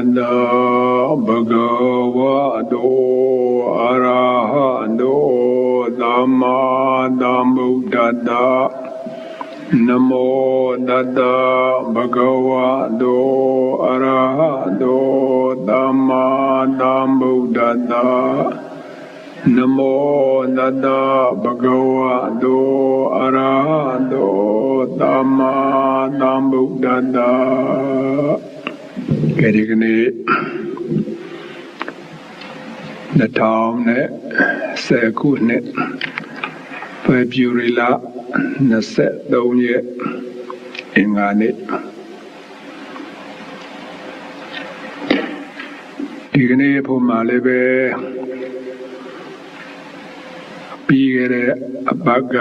Samana Bhagavato Arahato Dhamma Dhammuddhata Namo Tassa Bhagavato Arahato Dhamma Dhammuddhata Namo Tassa Bhagavato Arahato Dhamma Dhammuddhata ကဲဒီကနေ့2010ခုနှစ်ဖေဖော်ဝါရီလ23ရက်အင်္ဂါနေ့ဒီကနေ့ဘုမှာလည်းပဲပြီးခဲ့တဲ့အပတ်က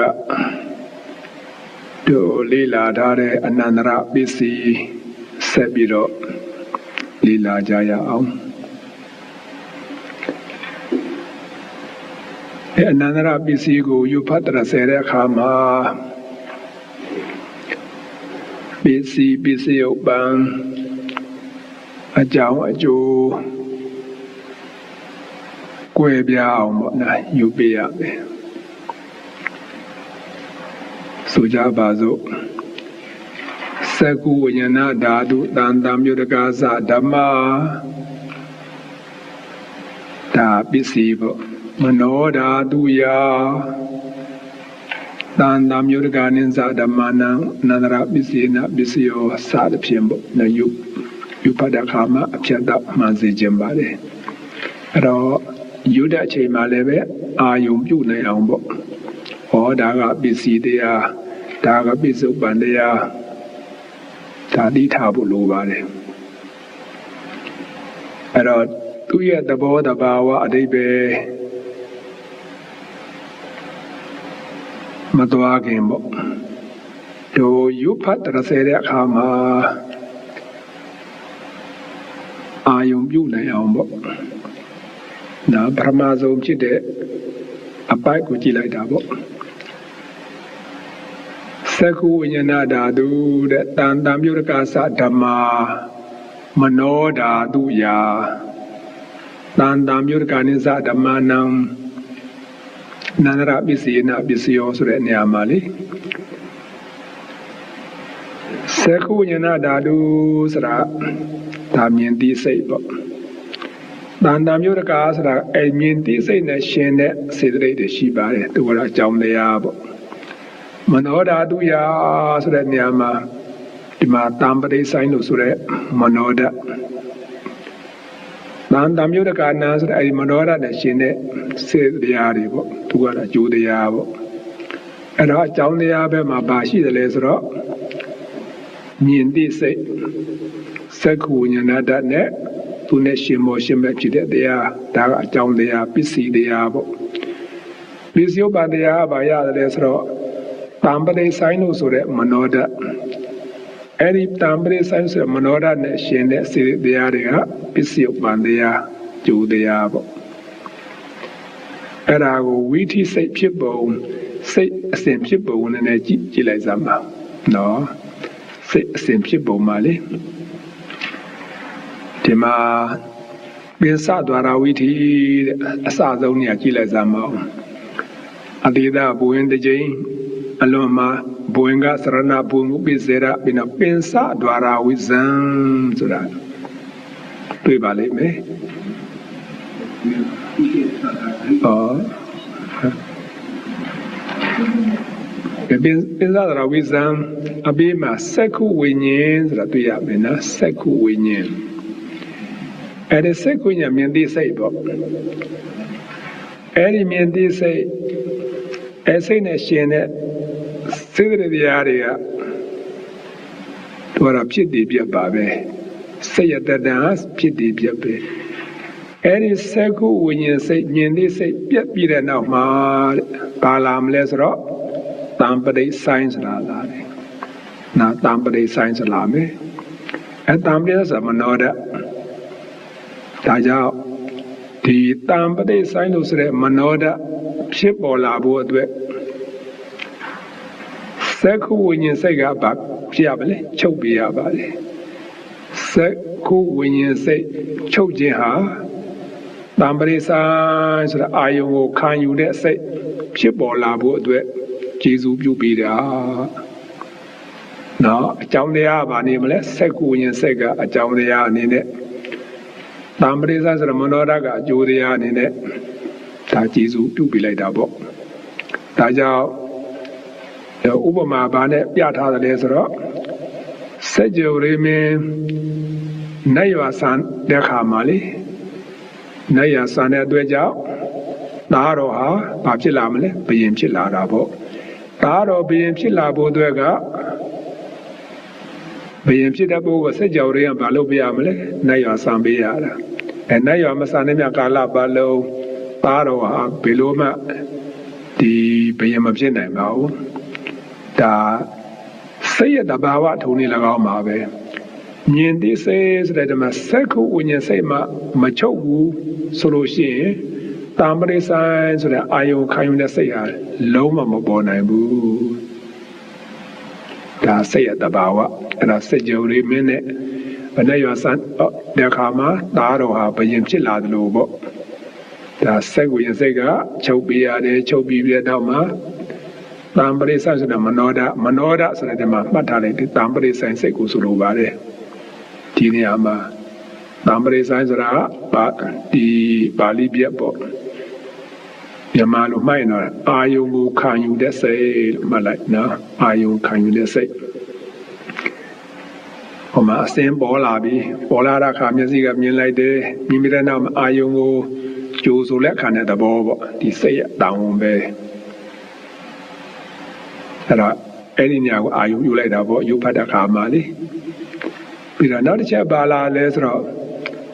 တို့လေ့လာထားတဲ့အနန္တရပစ္စည်းဆက်ပြီးတော့လေ့လာကြရအောင်အနန္တရပစ္စည်းကိုယူဖတ်တရဆဲတဲ့အခါမှာပစ္စည်းဥပ္ပံအကြောင်းအကျိုးကွဲပြားအောင်ပေါ့နော်ယူပြရမယ်ဆိုကြပါစို့သက္ကုဝိညာဏဓာတုတန်တံမြို့တကာသဓမ္မဒါပစ္စည်းပေါ့မနောဓာတုယတန်တံမြို့တကာနိသဓမ္မနံအနန္တရပစ္စည်းနာပစ္စယောစသဖြင့်ပေါ့နယုပဒခါမအဖြတ်တော့မှန်စေခြင်းပါလေအဲ့တော့ယူတဲ့အချိန်မှလည်းပဲအာယုံပြုနိုင်အောင်ပေါ့ဟောဒါကပစ္စည်းတရားဒါကပစ္စုပန်တရားဒါတိထားဖို့လိုပါတယ်အဲ့တော့သူ့ရဲ့သဘောတဘာဝအဓိပ္ပာယ်မသွားခင်ပေါ့တို့ယူဖတ်တရဆဲတဲ့အခါမှာအာယုံပြုနိုင်အောင်ပေါ့ဒါပရမဇုံဖြစ်တဲ့အပိုက်ကိုကြည့်လိုက်တာပေါ့သက္ကုဝိညာဏဓာတုတဲ့တန်တံမြို့တကာသဓမ္မာမနောဓာတုယာတန်တံမြို့တကာနိသဓမ္မနံနန္ဒရပစ္စည်းနာပစ္စယောဆိုတဲ့နေရာမှာလေသက္ကုဝိညာဏဓာတုဆိုတာဒါမြင်သိစိတ်ပေါ့တန်တံမြို့တကာဆိုတာအဲ့မြင်သိစိတ်နဲ့ရှင်တဲ့စေတသိက်တွေရှိပါတယ်သူကအကြောင်းတရားပေါ့မနောဓာတုယဆိုတဲ့နေရာမှာဒီမှာတံပရိဆိုင်လို့ဆိုတဲ့မနောဓာတ်တန်တံမြို့တကာနာဆိုတဲ့အဲဒီမနောဓာတ်နဲ့ရှင်တဲ့စေတရားတွေပေါ့သူကအကျိုးတရားပေါ့အဲ့တော့အကြောင်းတရားဘက်မှာပါရှိတယ်လေဆိုတော့မြင်သိစိတ်သက္ကုဉာဏဓာတ်နဲ့သူနဲ့ရှင်မောရှင်မဲ့ဖြစ်တဲ့တရားဒါကအကြောင်းတရားပစ္စည်းတရားပေါ့ပစ္စည်းဥပ္ပါတရားဘာရတယ်လဲဆိုတော့တံပရိဆိုင်လို့ဆိုတဲ့မနောဓာတ်အဲ့ဒီတံပရိဆိုင်ဆိုတဲ့မနောဓာတ်နဲ့ရှင်တဲ့စေတရားတွေကပစ္စည်းဥပ္ပန်တရားကျိုးတရားပေါ့အဲ့ဒါကိုဝိธิစိတ်ဖြစ်ပုံစိတ်အစဉ်ဖြစ်ပုံနဲ့ကြည့်လိုက်စမ်းပါနော်စိတ်အစဉ်ဖြစ်ပုံမှာလေဒီမှာပင်စဒွါရဝိธิတဲ့အစဆုံးနေရာကြည့်လိုက်စမ်းပါအတိဒဘဝင်တကြိမ်အလွန်မှာဘဝင်ကစရဏဘုံဥပိစေရပြီးတော့ပင်စဒွါရဝိဇံဆိုတာတွေ့ပါလိမ့်မယ်ပင်စဒွါရဝိဇံအပြီးမှာသက္ကုဝိညာဉ်ဆိုတာတွေ့ရမယ်နော်သက္ကုဝိညာဉ်အဲ့ဒီသက္ကုဝိညာဉ်မြင်သိစိတ်ပေါ့အဲ့ဒီမြင်သိစိတ်အဲ့စိတ်နဲ့ရှင်တဲ့စေတတရားတွေကတို့ရဖြစ်တည်ပြပါပဲစိတ်ရတ္တံဖြစ်တည်ပြပဲအဲ့ဒီသက္ကုဝိညာဉ်စိတ်မြင်သိစိတ်ပြက်ပြီးတဲ့နောက်မှာဘာလာမလဲဆိုတော့တံပရိဆိုင်ဆိုတာလာတယ်နာတံပရိဆိုင်ဆိုတာလာမယ်အဲ့တံပရိဆိုမနောဓာတ်ဒါကြောင့်ဒီတံပရိဆိုင်လို့ဆိုတဲ့မနောဓာတ်ဖြစ်ပေါ်လာဖို့အတွက်သက္ကုဝိညာဉ်စိတ်ကဘာဖြစ်ရပါလဲချုပ်ပြရပါလေ ဆက်ခုဝိညာဉ်စိတ်ချုပ်ခြင်းဟာတံပရိဆိုင်ဆိုတာအာယုံကိုခံယူတဲ့စိတ်ဖြစ်ပေါ်လာဖို့အတွက်ကျေစုပြုပေးတာနော်အကြောင်းတရားဘာနေမလဲဆက်ခုဝိညာဉ်စိတ်ကအကြောင်းတရားအနေနဲ့တံပရိဆိုင်ဆိုတာမနောဓာတ်ကအကျိုးတရားအနေနဲ့ဒါကျေစုပြုပေးလိုက်တာပေါ့ဒါကြောင့်ဥပမာဘာနဲ့ပြထားတယ်လဲဆိုတော့စัจ java ရေမင်းနတ်ရွာဆန်တဲ့ခါမှာလေနတ်ရွာဆန်တဲ့အတွက်ကြောင့်သားတော်ဟာဘာဖြစ်လာမလဲဘယင်ဖြစ်လာတာပေါ့သားတော်ဘယင်ဖြစ်လာဖို့အတွက်ကဘယင်ဖြစ်တဲ့ပုဂ္ဂိုလ်စัจ java ရေကဘာလုပ်ပြရမလဲနတ်ရွာဆန်ပေးရတာနတ်ရွာမဆန်တဲ့မြတ်ကာလပတ်လုံးသားတော်ဟာဘယ်လိုမှဒီဘယင်မဖြစ်နိုင်ပါဘူးဒါစိတ်ရတဘာဝထုံနေ၎င်းပါပဲမြင်သိစေဆိုတဲ့ဓမ္မစက္ခုဝိညာဉ်စိတ်မှမချုပ်ဘူးဆိုလို့ရှိရင်တာမရိဆိုင်ဆိုတဲ့အာယုံခံယူတဲ့စိတ်ဟာလုံးဝမပေါ်နိုင်ဘူးဒါစိတ်ရတဘာဝအဲ့ဒါစိတ်ကြုံလေးမင်းနဲ့ဘယ်နဲ့ရွာဆန်းတဲ့အခါမှာသားတော်ဟာဘယင်ဖြစ်လာတယ်လို့ပေါ့ဒါစက္ခုဝိညာဉ်စိတ်ကချုပ်ပြရတယ်ချုပ်ပြီးတဲ့နောက်မှာတံပရိဆိုင်ဆိုတာမနောဓာတ်ဆိုတဲ့ဒီမှာမှတ်ထားလိုက်တယ်တံပရိဆိုင်စိတ်ကိုဆိုလိုပါတယ်ဒီနေရာမှာတံပရိဆိုင်ဆိုတာဒီပါဠိပြတ်ပေါ့မြန်မာလိုမှတ်ရင်တော့အာယုံကိုခံယူတဲ့စိတ်လို့မှတ်လိုက်နော်အာယုံခံယူတဲ့စိတ်ဟိုမှာအစင်းပေါ်လာပြီးပေါ်လာတဲ့အခါမျက်စိကမြင်လိုက်တယ်မြင်ပြီးတဲ့နောက်အာယုံကိုကြိုဆိုလက်ခံတဲ့သဘောပေါ့ဒီစိတ်ရတောင်းဝန်ပဲအဲ့တော့အဲ့ဒီနေရာကိုအာယုယူလိုက်တာပေါ့ယူဖတ်တဲ့အခါမှာလေပြီးတော့နောက်တစ်ချက်ပါလာလဲဆိုတော့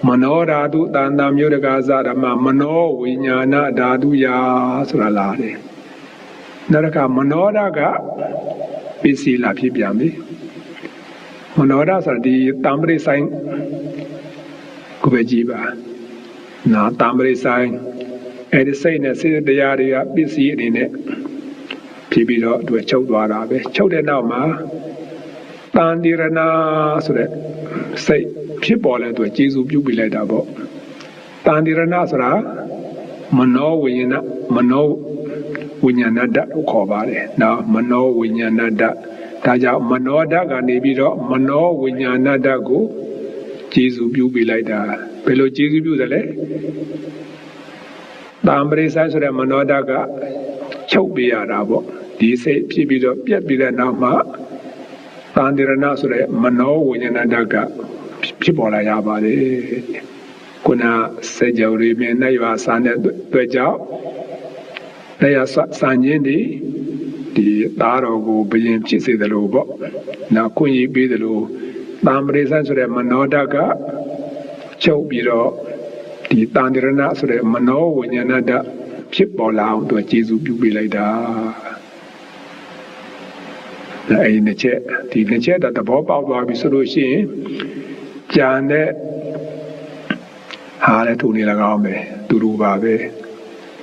မနောဓာတုတန်တမျိုးတကားစဓမ္မမနောဝိညာဏဓာတုယာဆိုတာလာတယ်နောက်တစ်ခါမနောဓာကပစ္စည်းလာဖြစ်ပြန်ပြီမနောဓာဆိုတာဒီတံပရိဆိုင်ကိုပဲကြည့်ပါနော်တံပရိဆိုင်အဲ့ဒီစိတ်နဲ့စိတ်တရားတွေကပစ္စည်းအနေနဲ့ဖြစ်ပြီးတော့သူချုပ်သွားတာပဲချုပ်တဲ့နောက်မှာတန်တိရဏဆိုတဲ့စိတ်ဖြစ်ပေါ်လဲသူကျေစုပြုပြီးလိုက်တာပေါ့တန်တိရဏဆိုတာမနောဝိညာဏဓာတ်လို့ခေါ်ပါတယ်နော်မနောဝိညာဏဓာတ်ဒါကြောင့်မနောဓာတ်ကနေပြီးတော့မနောဝိညာဏဓာတ်ကိုကျေစုပြုပြီးလိုက်တာဘယ်လိုကျေစုပြုတယ်လဲတံပရိဆိုင်ဆိုတဲ့မနောဓာတ်ကချုပ်ပေးရတာပေါ့ဒီစိတ်ဖြစ်ပြီးတော့ပြက်ပြီးတဲ့နောက်မှာတန်တိရဏဆိုတဲ့မနောဝိညာဏဓာတ်ကဖြစ်ပေါ်လာရပါတယ်ခုနစัจ java ရေမြင်နဲ့ရွာဆန်းတဲ့အတွက်ကြောင့်တရားဆန်းခြင်းဒီသားတော်ကိုဘယင်ဖြစ်စေတယ်လို့ပေါ့နောက်ခွင့်ရပေးတယ်လို့တံပရိဆိုင်ဆိုတဲ့မနောဓာတ်ကချုပ်ပြီးတော့ဒီတန်တိရဏဆိုတဲ့မနောဝိညာဏဓာတ်ဖြစ်ပေါ်လာအောင်သူကျေစုပြုပေးလိုက်တာအဲ့ဒီနှစ်ချက်သဘောပေါက်သွားပြီဆိုလို့ရှိရင်ကြံတဲ့ဟာလည်းထုံနေ၎င်းပဲသူတို့ပါပဲ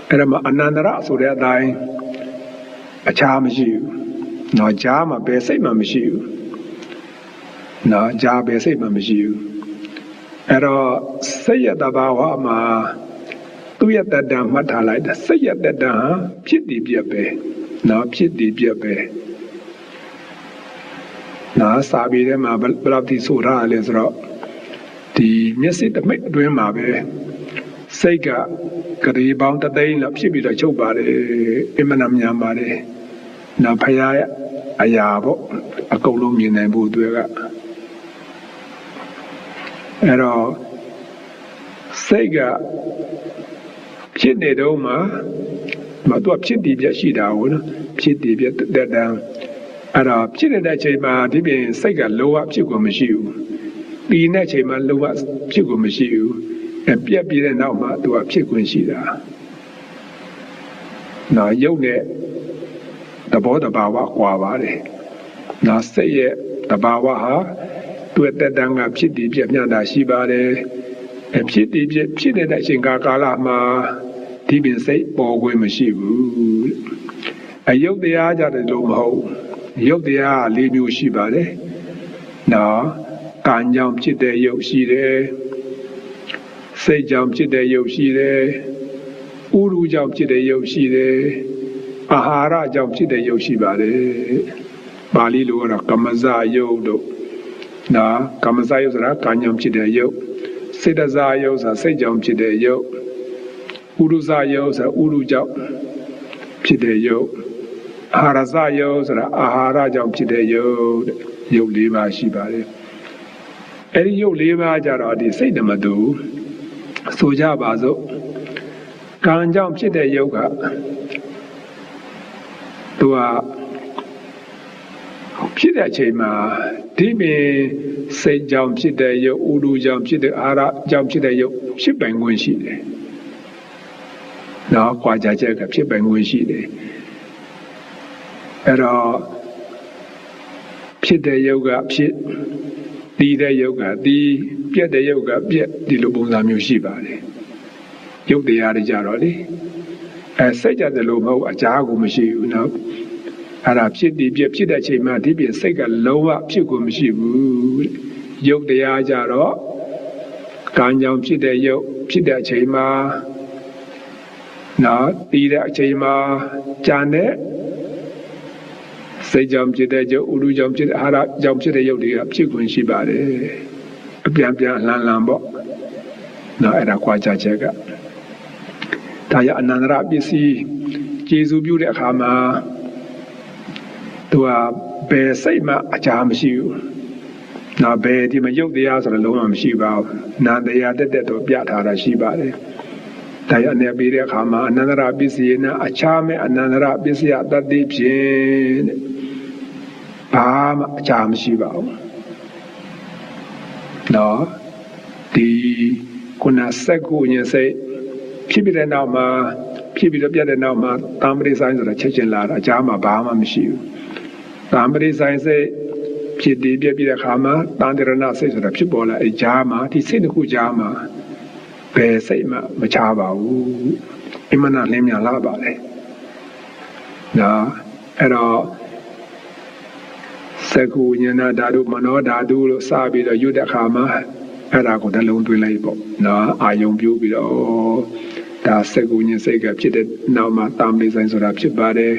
အဲ့ဒါမှအနန္တရဆိုတဲ့အတိုင်းအခြားမရှိဘူးနော်ကြားမှာဘယ်စိတ်မှမရှိဘူးနော်ကြားဘယ်စိတ်မှမရှိဘူးအဲ့တော့စိတ်ရတဘာဝမှာသူ့ရဲ့တတ္တမှတ်ထားလိုက်တာစိတ်ရတတ္တဖြစ်တည်ပြက်ပဲနော်ဖြစ်တည်ပြက်ပဲနော်စာပေထဲမှာဘယ်လောက်ထိဆိုထားလဲဆိုတော့ဒီမျက်စိတမိတ်အတွင်းမှာပဲစိတ်ကဂရေပေါင်းတသိန်းလောက်ဖြစ်ပြီးတော့ချုပ်ပါတယ်အမှန်တမ်းပါတယ်နော်ဖရာရဲ့အရာပေါ့အကုန်လုံးမြင်နိုင်ဖို့အတွက်ကအဲ့တော့စိတ်ကဖြစ်နေတော့မှသူကဖြစ်တည်ပြရှိတာကိုနော်ဖြစ်တည်ပြတဲ့တန်းအဲ့တော့ဖြစ်နေတဲ့အချိန်မှာဒီပြင်စိတ်ကလောဘဖြစ်ကိုမရှိဘူးဒီတဲ့အချိန်မှာလောဘဖြစ်ကိုမရှိဘူးပြက်ပြီးတဲ့နောက်မှာသူကဖြစ်ခွင့်ရှိတာနော်ရုပ်နဲ့သဘောတဘာဝကွာပါတယ်နော်စိတ်ရဲ့တဘာဝဟာသူ့တက်တန်းကဖြစ်တည်ပြမျှတာရှိပါတယ်ဖြစ်တည်ပြဖြစ်နေတဲ့အချိန်ကာလမှာဒီပင်စိတ်ပေါ်ခွင့်မရှိဘူးအယုတ်တရားကြတယ်လို့မဟုတ်ရုပ်တရား၄မျိုးရှိပါတယ်နော် ကံကြောင့်ဖြစ်တဲ့ရုပ်ရှိတယ်စိတ်ကြောင့်ဖြစ်တဲ့ရုပ်ရှိတယ်ဥရုကြောင့်ဖြစ်တဲ့ရုပ်ရှိတယ်အာဟာရကြောင့်ဖြစ်တဲ့ရုပ်ရှိပါတယ်ပါဠိလိုကတော့ကမ္မဇယုတ်တို့နော်ကမ္မဇယုတ်ဆိုတာကံကြောင့်ဖြစ်တဲ့ရုပ်စေတဇယုတ်ဆိုတာစိတ်ကြောင့်ဖြစ်တဲ့ရုပ်ဥရုဇယုတ်ဆိုတာဥရုကြောင့်ဖြစ်တဲ့ရုပ်အာဟာရဇယုတ်ဆိုတာအာဟာရကြောင့်ဖြစ်တဲ့ရုပ်ရုပ်၄ပါးရှိပါတယ်အဲ့ဒီရုပ်၄ပါးကြတော့ဒီစိတ်ဓမ္မတူဆိုကြပါစို့ကံကြောင့်ဖြစ်တဲ့ရုပ်ကသူကဖြစ်တဲ့အချိန်မှာဒီပင်စိတ်ကြောင့်ဖြစ်တဲ့ရုပ်ဥဒုကြောင့်ဖြစ်တဲ့အာရကြောင့်ဖြစ်တဲ့ရုပ်ဖြစ်ပိုင်ခွင့်ရှိတယ်။နော်၊ကြွားကြချက်ကဖြစ်ပိုင်ခွင့်ရှိတယ်။အဲ့တော့ဖြစ်တဲ့ရုပ်ကဖြစ်တည်တဲ့ရုပ်ကတည်ပြက်တဲ့ရုပ်ကပြက်ဒီလိုပုံစံမျိုးရှိပါတယ်။ရုပ်တရားတွေကြတော့လေစိတ်ကြတယ်လို့မဟုတ်အကြားကိုမရှိဘူးနော်အဲ့ဒါဖြစ်တည်ပြက်ဖြစ်တဲ့အချိန်မှာဒီပြင်စိတ်ကလုံးဝဖြစ်ကိုမရှိဘူးရုပ်တရားကြတော့ကံကြောင့်ဖြစ်တဲ့ရုပ်ဖြစ်တဲ့အချိန်မှာနော်တည်တဲ့အချိန်မှာကြံတဲ့စိတ်ကြောင့်ဖြစ်တဲ့ရုပ်ဥဒုကြောင့်ဖြစ်တဲ့အာဟာရကြောင့်ဖြစ်တဲ့ရုပ်တွေကဖြစ်ခွင့်ရှိပါတယ်အပြန်ပြန်လှန်လှန်ပေါ့နော်အဲ့ဒါကြွားကြချက်ကဒါရအနန္တရပစ္စည်းကျေစုပြုတဲ့အခါမှာသူကဘယ်စိတ်မှအကြာမရှိဘူး။နော်ဘယ်ဒီမှာရုပ်တရားဆိုတော့လုံးဝမရှိပါဘူး။နာတရားတက်တက်တော့ပြထားတာရှိပါတယ်။ဒါရအနေပြီးတဲ့အခါမှာအနန္တရပစ္စည်းနဲ့အခြားမဲ့အနန္တရပစ္စည်းတတ္တိဖြင့်ဘာမှအကြာမရှိပါဘူး။နော်ဒီခုနစက်ကိုဉ္စိတ်ဖြစ်ပြီးတဲ့နောက်မှာဖြစ်ပြီးတော့ပြတဲ့နောက်မှာတာမရိဆိုင်ဆိုတာချက်ချင်းလာတာအကြားမှာဘာမှမရှိဘူးတာမရိဆိုင်စိတ်ဖြစ်တည်ပြပြီးတဲ့အခါမှာတန်တရဏစိတ်ဆိုတာဖြစ်ပေါ်လာအကြားမှာဒီစိတ်တစ်ခုကြားမှာဘယ်စိတ်မှမချပါဘူးအမှန်နဲ့လင်းမြန်လာပါလေနော်အဲ့တော့သက္ကုဉ္ဇဏဓာတုမနောဓာတုလို့စပြီးတော့ယူတဲ့အခါမှာအဲ့ဒါကိုနှလုံးသွင်းလိုက်ပေါ့နော်အာယုံပြုပြီးတော့ဒါစက္ကုဉ္စိတ်ကဖြစ်တဲ့နောက်မှာတာမရိဆိုင်ဆိုတာဖြစ်ပါတယ်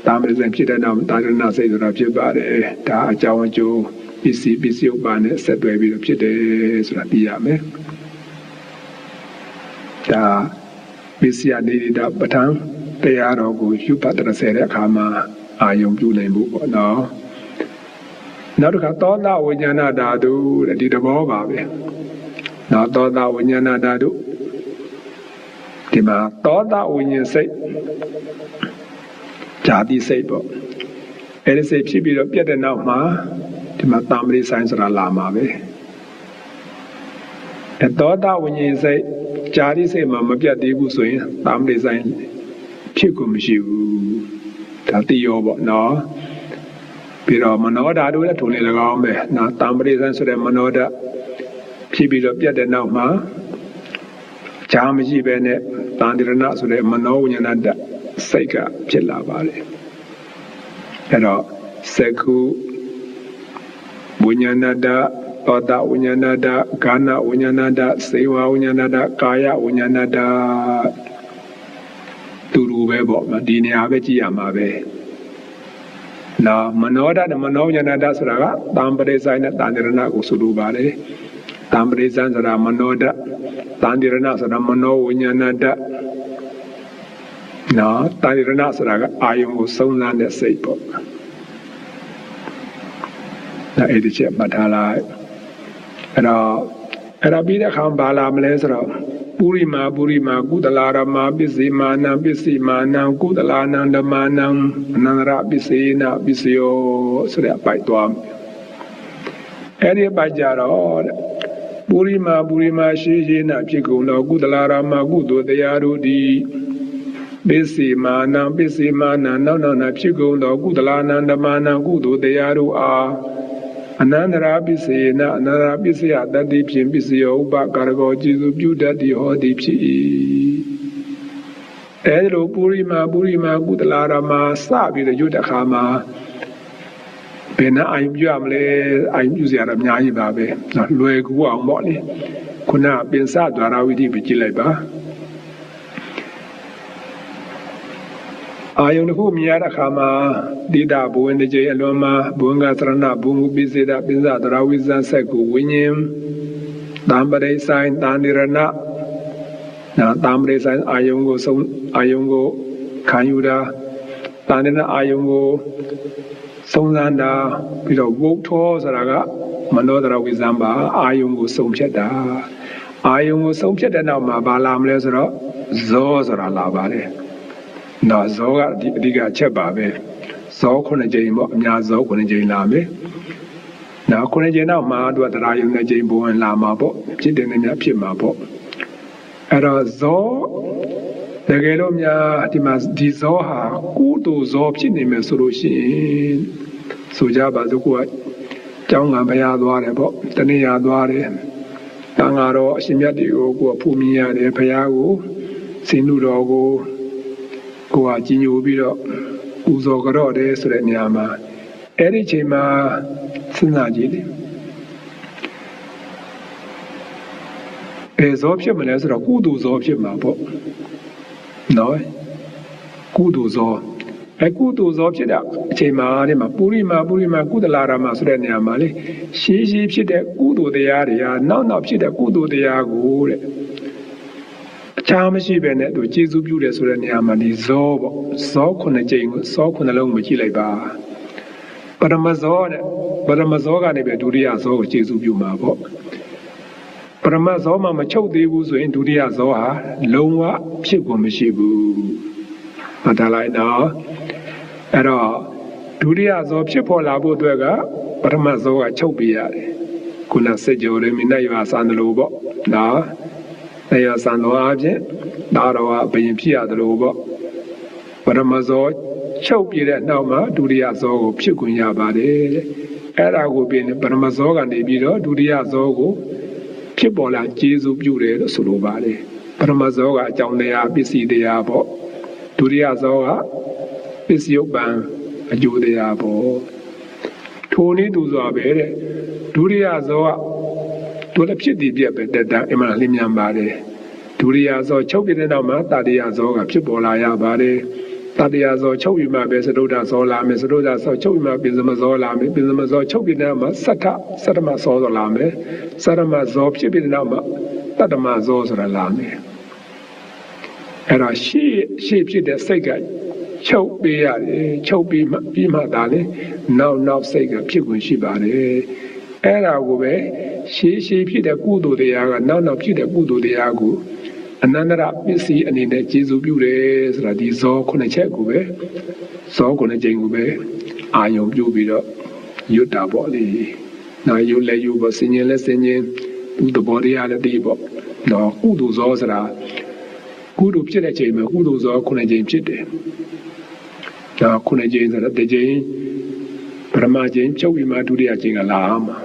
တာမရိဆိုင်ဖြစ်တဲ့နောက်တာရဏစိတ်ဆိုတာဖြစ်ပါတယ်ဒါအကြောင်းအကျိုးပစ္စည်းဥပါနဲ့ဆက်သွယ်ပြီးတော့ဖြစ်တယ်ဆိုတာသိရမယ်ဒါပစ္စည်းနေတာပဋ္ဌာန်းတရားတော်ကိုယူပတ်တဲ့ဆယ်တဲ့အခါမှာအာယုံပြုနိုင်ဖို့ပေါ့နော်နောက်တစ်ခါသောတာဝိညာဏဓာတုတဲ့ဒီသဘောပါပဲနောက်သောတာဝိညာဏဓာတုဒီမှာသောတာဝိညာဉ်စိတ်ဇာတိစိတ်ပေါ့အဲဒီစိတ်ဖြစ်ပြီးတော့ပြတ်တဲ့နောက်မှာဒီမှာတာမရိဆိုင်ဆိုတာလာမှာပဲသောတာဝိညာဉ်စိတ်ဇာတိစိတ်မှာမပြတ်သေးဘူးဆိုရင်တာမရိဆိုင်ဖြစ်ကိုမရှိဘူးဒါသိရောပေါ့နော်ပြီးတော့မနောဓာတုလည်းထုံနေ၎င်းပဲနော်တာမရိဆိုင်ဆိုတဲ့မနောဓာဖြစ်ပြီးတော့ပြတ်တဲ့နောက်မှာဈာမရှိပဲနဲ့တန်တရဏဆိုတဲ့မနောဝိညာဏတ္တစိတ်ကဖြစ်လာပါလေအဲ့တော့သက္ခုဝိညာဏတ္တသောတာဝိညာဏတ္တဂါနဝိညာဏတ္တစေဝဝိညာဏတ္တကာယဝိညာဏတ္တတူတူပဲပေါ့ဒီနေရာပဲကြည့်ရမှာပဲနော်မနောဓာတ်နဲ့မနောဝိညာဏတ္တဆိုတာကတံပရိဆိုင်နဲ့တန်တရဏကိုဆိုလိုပါလေတံပရိဆိုင်ဆိုတာမနောဓာတ်တန်တရဏဆိုတာမနောဝိညာဏတ္တနော်တန်တရဏဆိုတာကအာယုံကိုစုံစမ်းတဲ့စိတ်ပေါ့ဒါအဲ့ဒီချက်မှတ်ထားလိုက်အဲ့တော့ပြီးတဲ့အခါဘာလာမလဲဆိုတော့ပုရိမာကုသလာရမပစ္စည်းမာနံပစ္စည်းမာနံကုသလာနံဓမ္မနံအနန္တရပစ္စေနပစ္စယောဆိုတဲ့အပိုက်သွားအဲ့ဒီအပိုက်ကြတော့ပုရိမာရှိနာဖြစ်ကုန်တော့ကုသလာရမကုသိုလ်တရားတို့ဒီပစ္စည်းမာနံနောက်ဖြစ်ကုန်တော့ကုသလာနံဓမ္မနံကုသိုလ်တရားတို့အားအနန္တရာပစ္စေနအနန္တရာပစ္စယတတိဖြင့်ပစ္စယောဥပကာရကောကျေစုပြုတတ်သည်ဟောသည်ဖြစ်၏အဲဒီလိုပုရိမာကုသလာရမစပြီးတော့ရွတ်တဲ့အခါမှာ ဘယ်နဲ့အာယုံပြုရမလဲအာယုံပြုစရာတော့အများကြီးပါပဲလွယ်ကူအောင်ပေါ့လေခုနပင်စဒွါရဝိဓိပဲကြည့်လိုက်ပါအာယုံတစ်ခုမြင်ရတဲ့အခါမှာတိတာဘဝင်တစ်ကြိမ်အလွန်မှာဘဝင်ကသရဏဘုံပိစေတပင်စဒွါရဝိဇ္ဇဆက်ကိုဝိညာဉ်တံပရိဆိုင်တာနိရဏနာတံပရိဆိုင်အာယုံကိုဆုံးအာယုံကိုခံယူတာတာနိရဏအာယုံကိုစုံစမ်းတာပြီးတော့ဝုတ်ထောဆိုတာကမနောဒရဝိဇ္ဇံပါအာယုံကိုစုံဖြတ်တာအာယုံကိုစုံဖြတ်တဲ့နောက်မှာဘာလာမလဲဆိုတော့ဇောဆိုတာလာပါတယ်နော်ဇောကအဓိကအချက်ပါပဲဇော9ကြိမ်ပေါ့အများဇော9ကြိမ်လာမယ်နော်9ကြိမ်နောက်မှာသူကတရားယုံတဲ့ကြိမ်ဘဝင်လာမှာပေါ့ဖြစ်တဲ့နေများဖြစ်မှာပေါ့အဲ့တော့ဇောတကယ်လို့များဒီမှာဒီဇောဟာကုသိုလ်ဇောဖြစ်နေမယ်ဆိုလို့ရှိရင်ဆိုကြပါစို့ကိုကကျောင်းကဘုရားသွားတယ်ပေါ့တနေ့ရသွားတယ်တန်ဃာတော်အရှင်မြတ်တွေကိုကိုကဖူးမြင်ရတယ်ဘုရားကိုစင်လူတော်ကိုကိုကကြီးညိုပြီးတော့ပူဇော်ကြတော့တယ်ဆိုတဲ့နေရာမှာအဲ့ဒီချိန်မှာစဉ်းစားကြည့်လေဘယ်ဇောဖြစ်မလဲဆိုတော့ကုသိုလ်ဇောဖြစ်မှာပေါ့နော်ကုသိုလ်ဇောကုသိုလ်ဇောဖြစ်တဲ့အချိန်မှာဒီမှာပုရိမာကုသလာရမဆိုတဲ့နေရာမှာလေရှေးဖြစ်တဲ့ကုသိုလ်တရားတွေဟာနောက်ဖြစ်တဲ့ကုသိုလ်တရားကိုတဲ့အခြားမရှိပဲနဲ့သူကျေစုပြုတယ်ဆိုတဲ့နေရာမှာဒီဇောပေါ့ဇော9ကြိမ်ကိုဇော9လုံးကိုကြည့်လိုက်ပါပရမဇောတဲ့ပရမဇောကနေပဲဒုတိယဇောကိုကျေစုပြုမှာပေါ့ပရမဇောမှာမချုပ်သေးဘူးဆိုရင်ဒုတိယဇောဟာလုံးဝဖြစ်ကုန်မရှိဘူးမှတ်ထားလိုက်နော်အဲ့တော့ဒုတိယဇောဖြစ်ပေါ်လာဖို့အတွက်ကပထမဇောကချုပ်ပြရတယ်ခုနစကြဝဠာမိနတ်ရွာစံတလို့ပေါ့နော်နေရာစံတော်အပြင်ဒါတော့ဘယင်ဖြစ်ရတယ်လို့ပေါ့ပထမဇောချုပ်ပြတဲ့နောက်မှာဒုတိယဇောကိုဖြစ်ခွင့်ရပါတယ်တဲ့အဲ့ဒါကိုပြင်ပထမဇောကနေပြီးတော့ဒုတိယဇောကိုဖြစ်ပေါ်လာကျေစုပြုတယ်လို့ဆိုလိုပါတယ်ပထမဇောကအကြောင်းတရားပစ္စည်းတရားပေါ့ဒုတိယဇောကပစ္စယုပ္ပံအကျိုးတရားပေါ့ထိုနည်းသူစွာပဲတဲ့ဒုတိယဇောကတို့လည်းဖြစ်တည်ပြက်ပဲတက်တာအမှန်လင်းမြန်ပါတယ်ဒုတိယဇောချုပ်ပြတဲ့နောက်မှာတတိယဇောကဖြစ်ပေါ်လာရပါတယ်တတိယဇောချုပ်ပြီးမှပဲသဒုဒ္ဒဇောလာမယ်သဒုဒ္ဒဇောချုပ်ပြီးမှပိစမဇောလာမယ်ပိစမဇောချုပ်ပြီးတဲ့နောက်မှာသတ္တမဇောလာမယ်သတ္တမဇောဖြစ်ပြီးတဲ့နောက်မှာတတ္တမဇောဆိုတာလာမယ်အဲ့တော့ရှေ့ဖြစ်တဲ့စိတ်ကချုပ်ပေးရတယ်ချုပ်ပြီးမှဒါလေနောက်စိတ်ကဖြစ်ခွင့်ရှိပါတယ်အဲ့ဒါကိုပဲရှေးဖြစ်တဲ့ကုသိုလ်တရားကနောက်ဖြစ်တဲ့ကုသိုလ်တရားကိုအနန္တရပစ္စည်းအနေနဲ့ကျေစုပြုတယ်ဆိုတာဒီဇော9ချက်ကိုပဲဇော9ကြိမ်ကိုပဲအာယုံပြုပြီးတော့ရွတ်တာပေါ့လေနော်ရွတ်လဲရွတ်ပေါ့စင်ញင်လဲစင်ញင်သူ့သဘောတရားလည်းသိပေါ့နော်ကုသိုလ်ဇောဆိုတာကုသိုလ်ဖြစ်တဲ့ချိန်မှာကုသိုလ်ဇော9ကြိမ်ဖြစ်တယ်ဒါ9ကြိမ်ဆိုတော့တစ်ကြိမ်ပရမကြိမ်ချုပ်ပြီးမှဒုတိယကြိမ်ကလာမှာ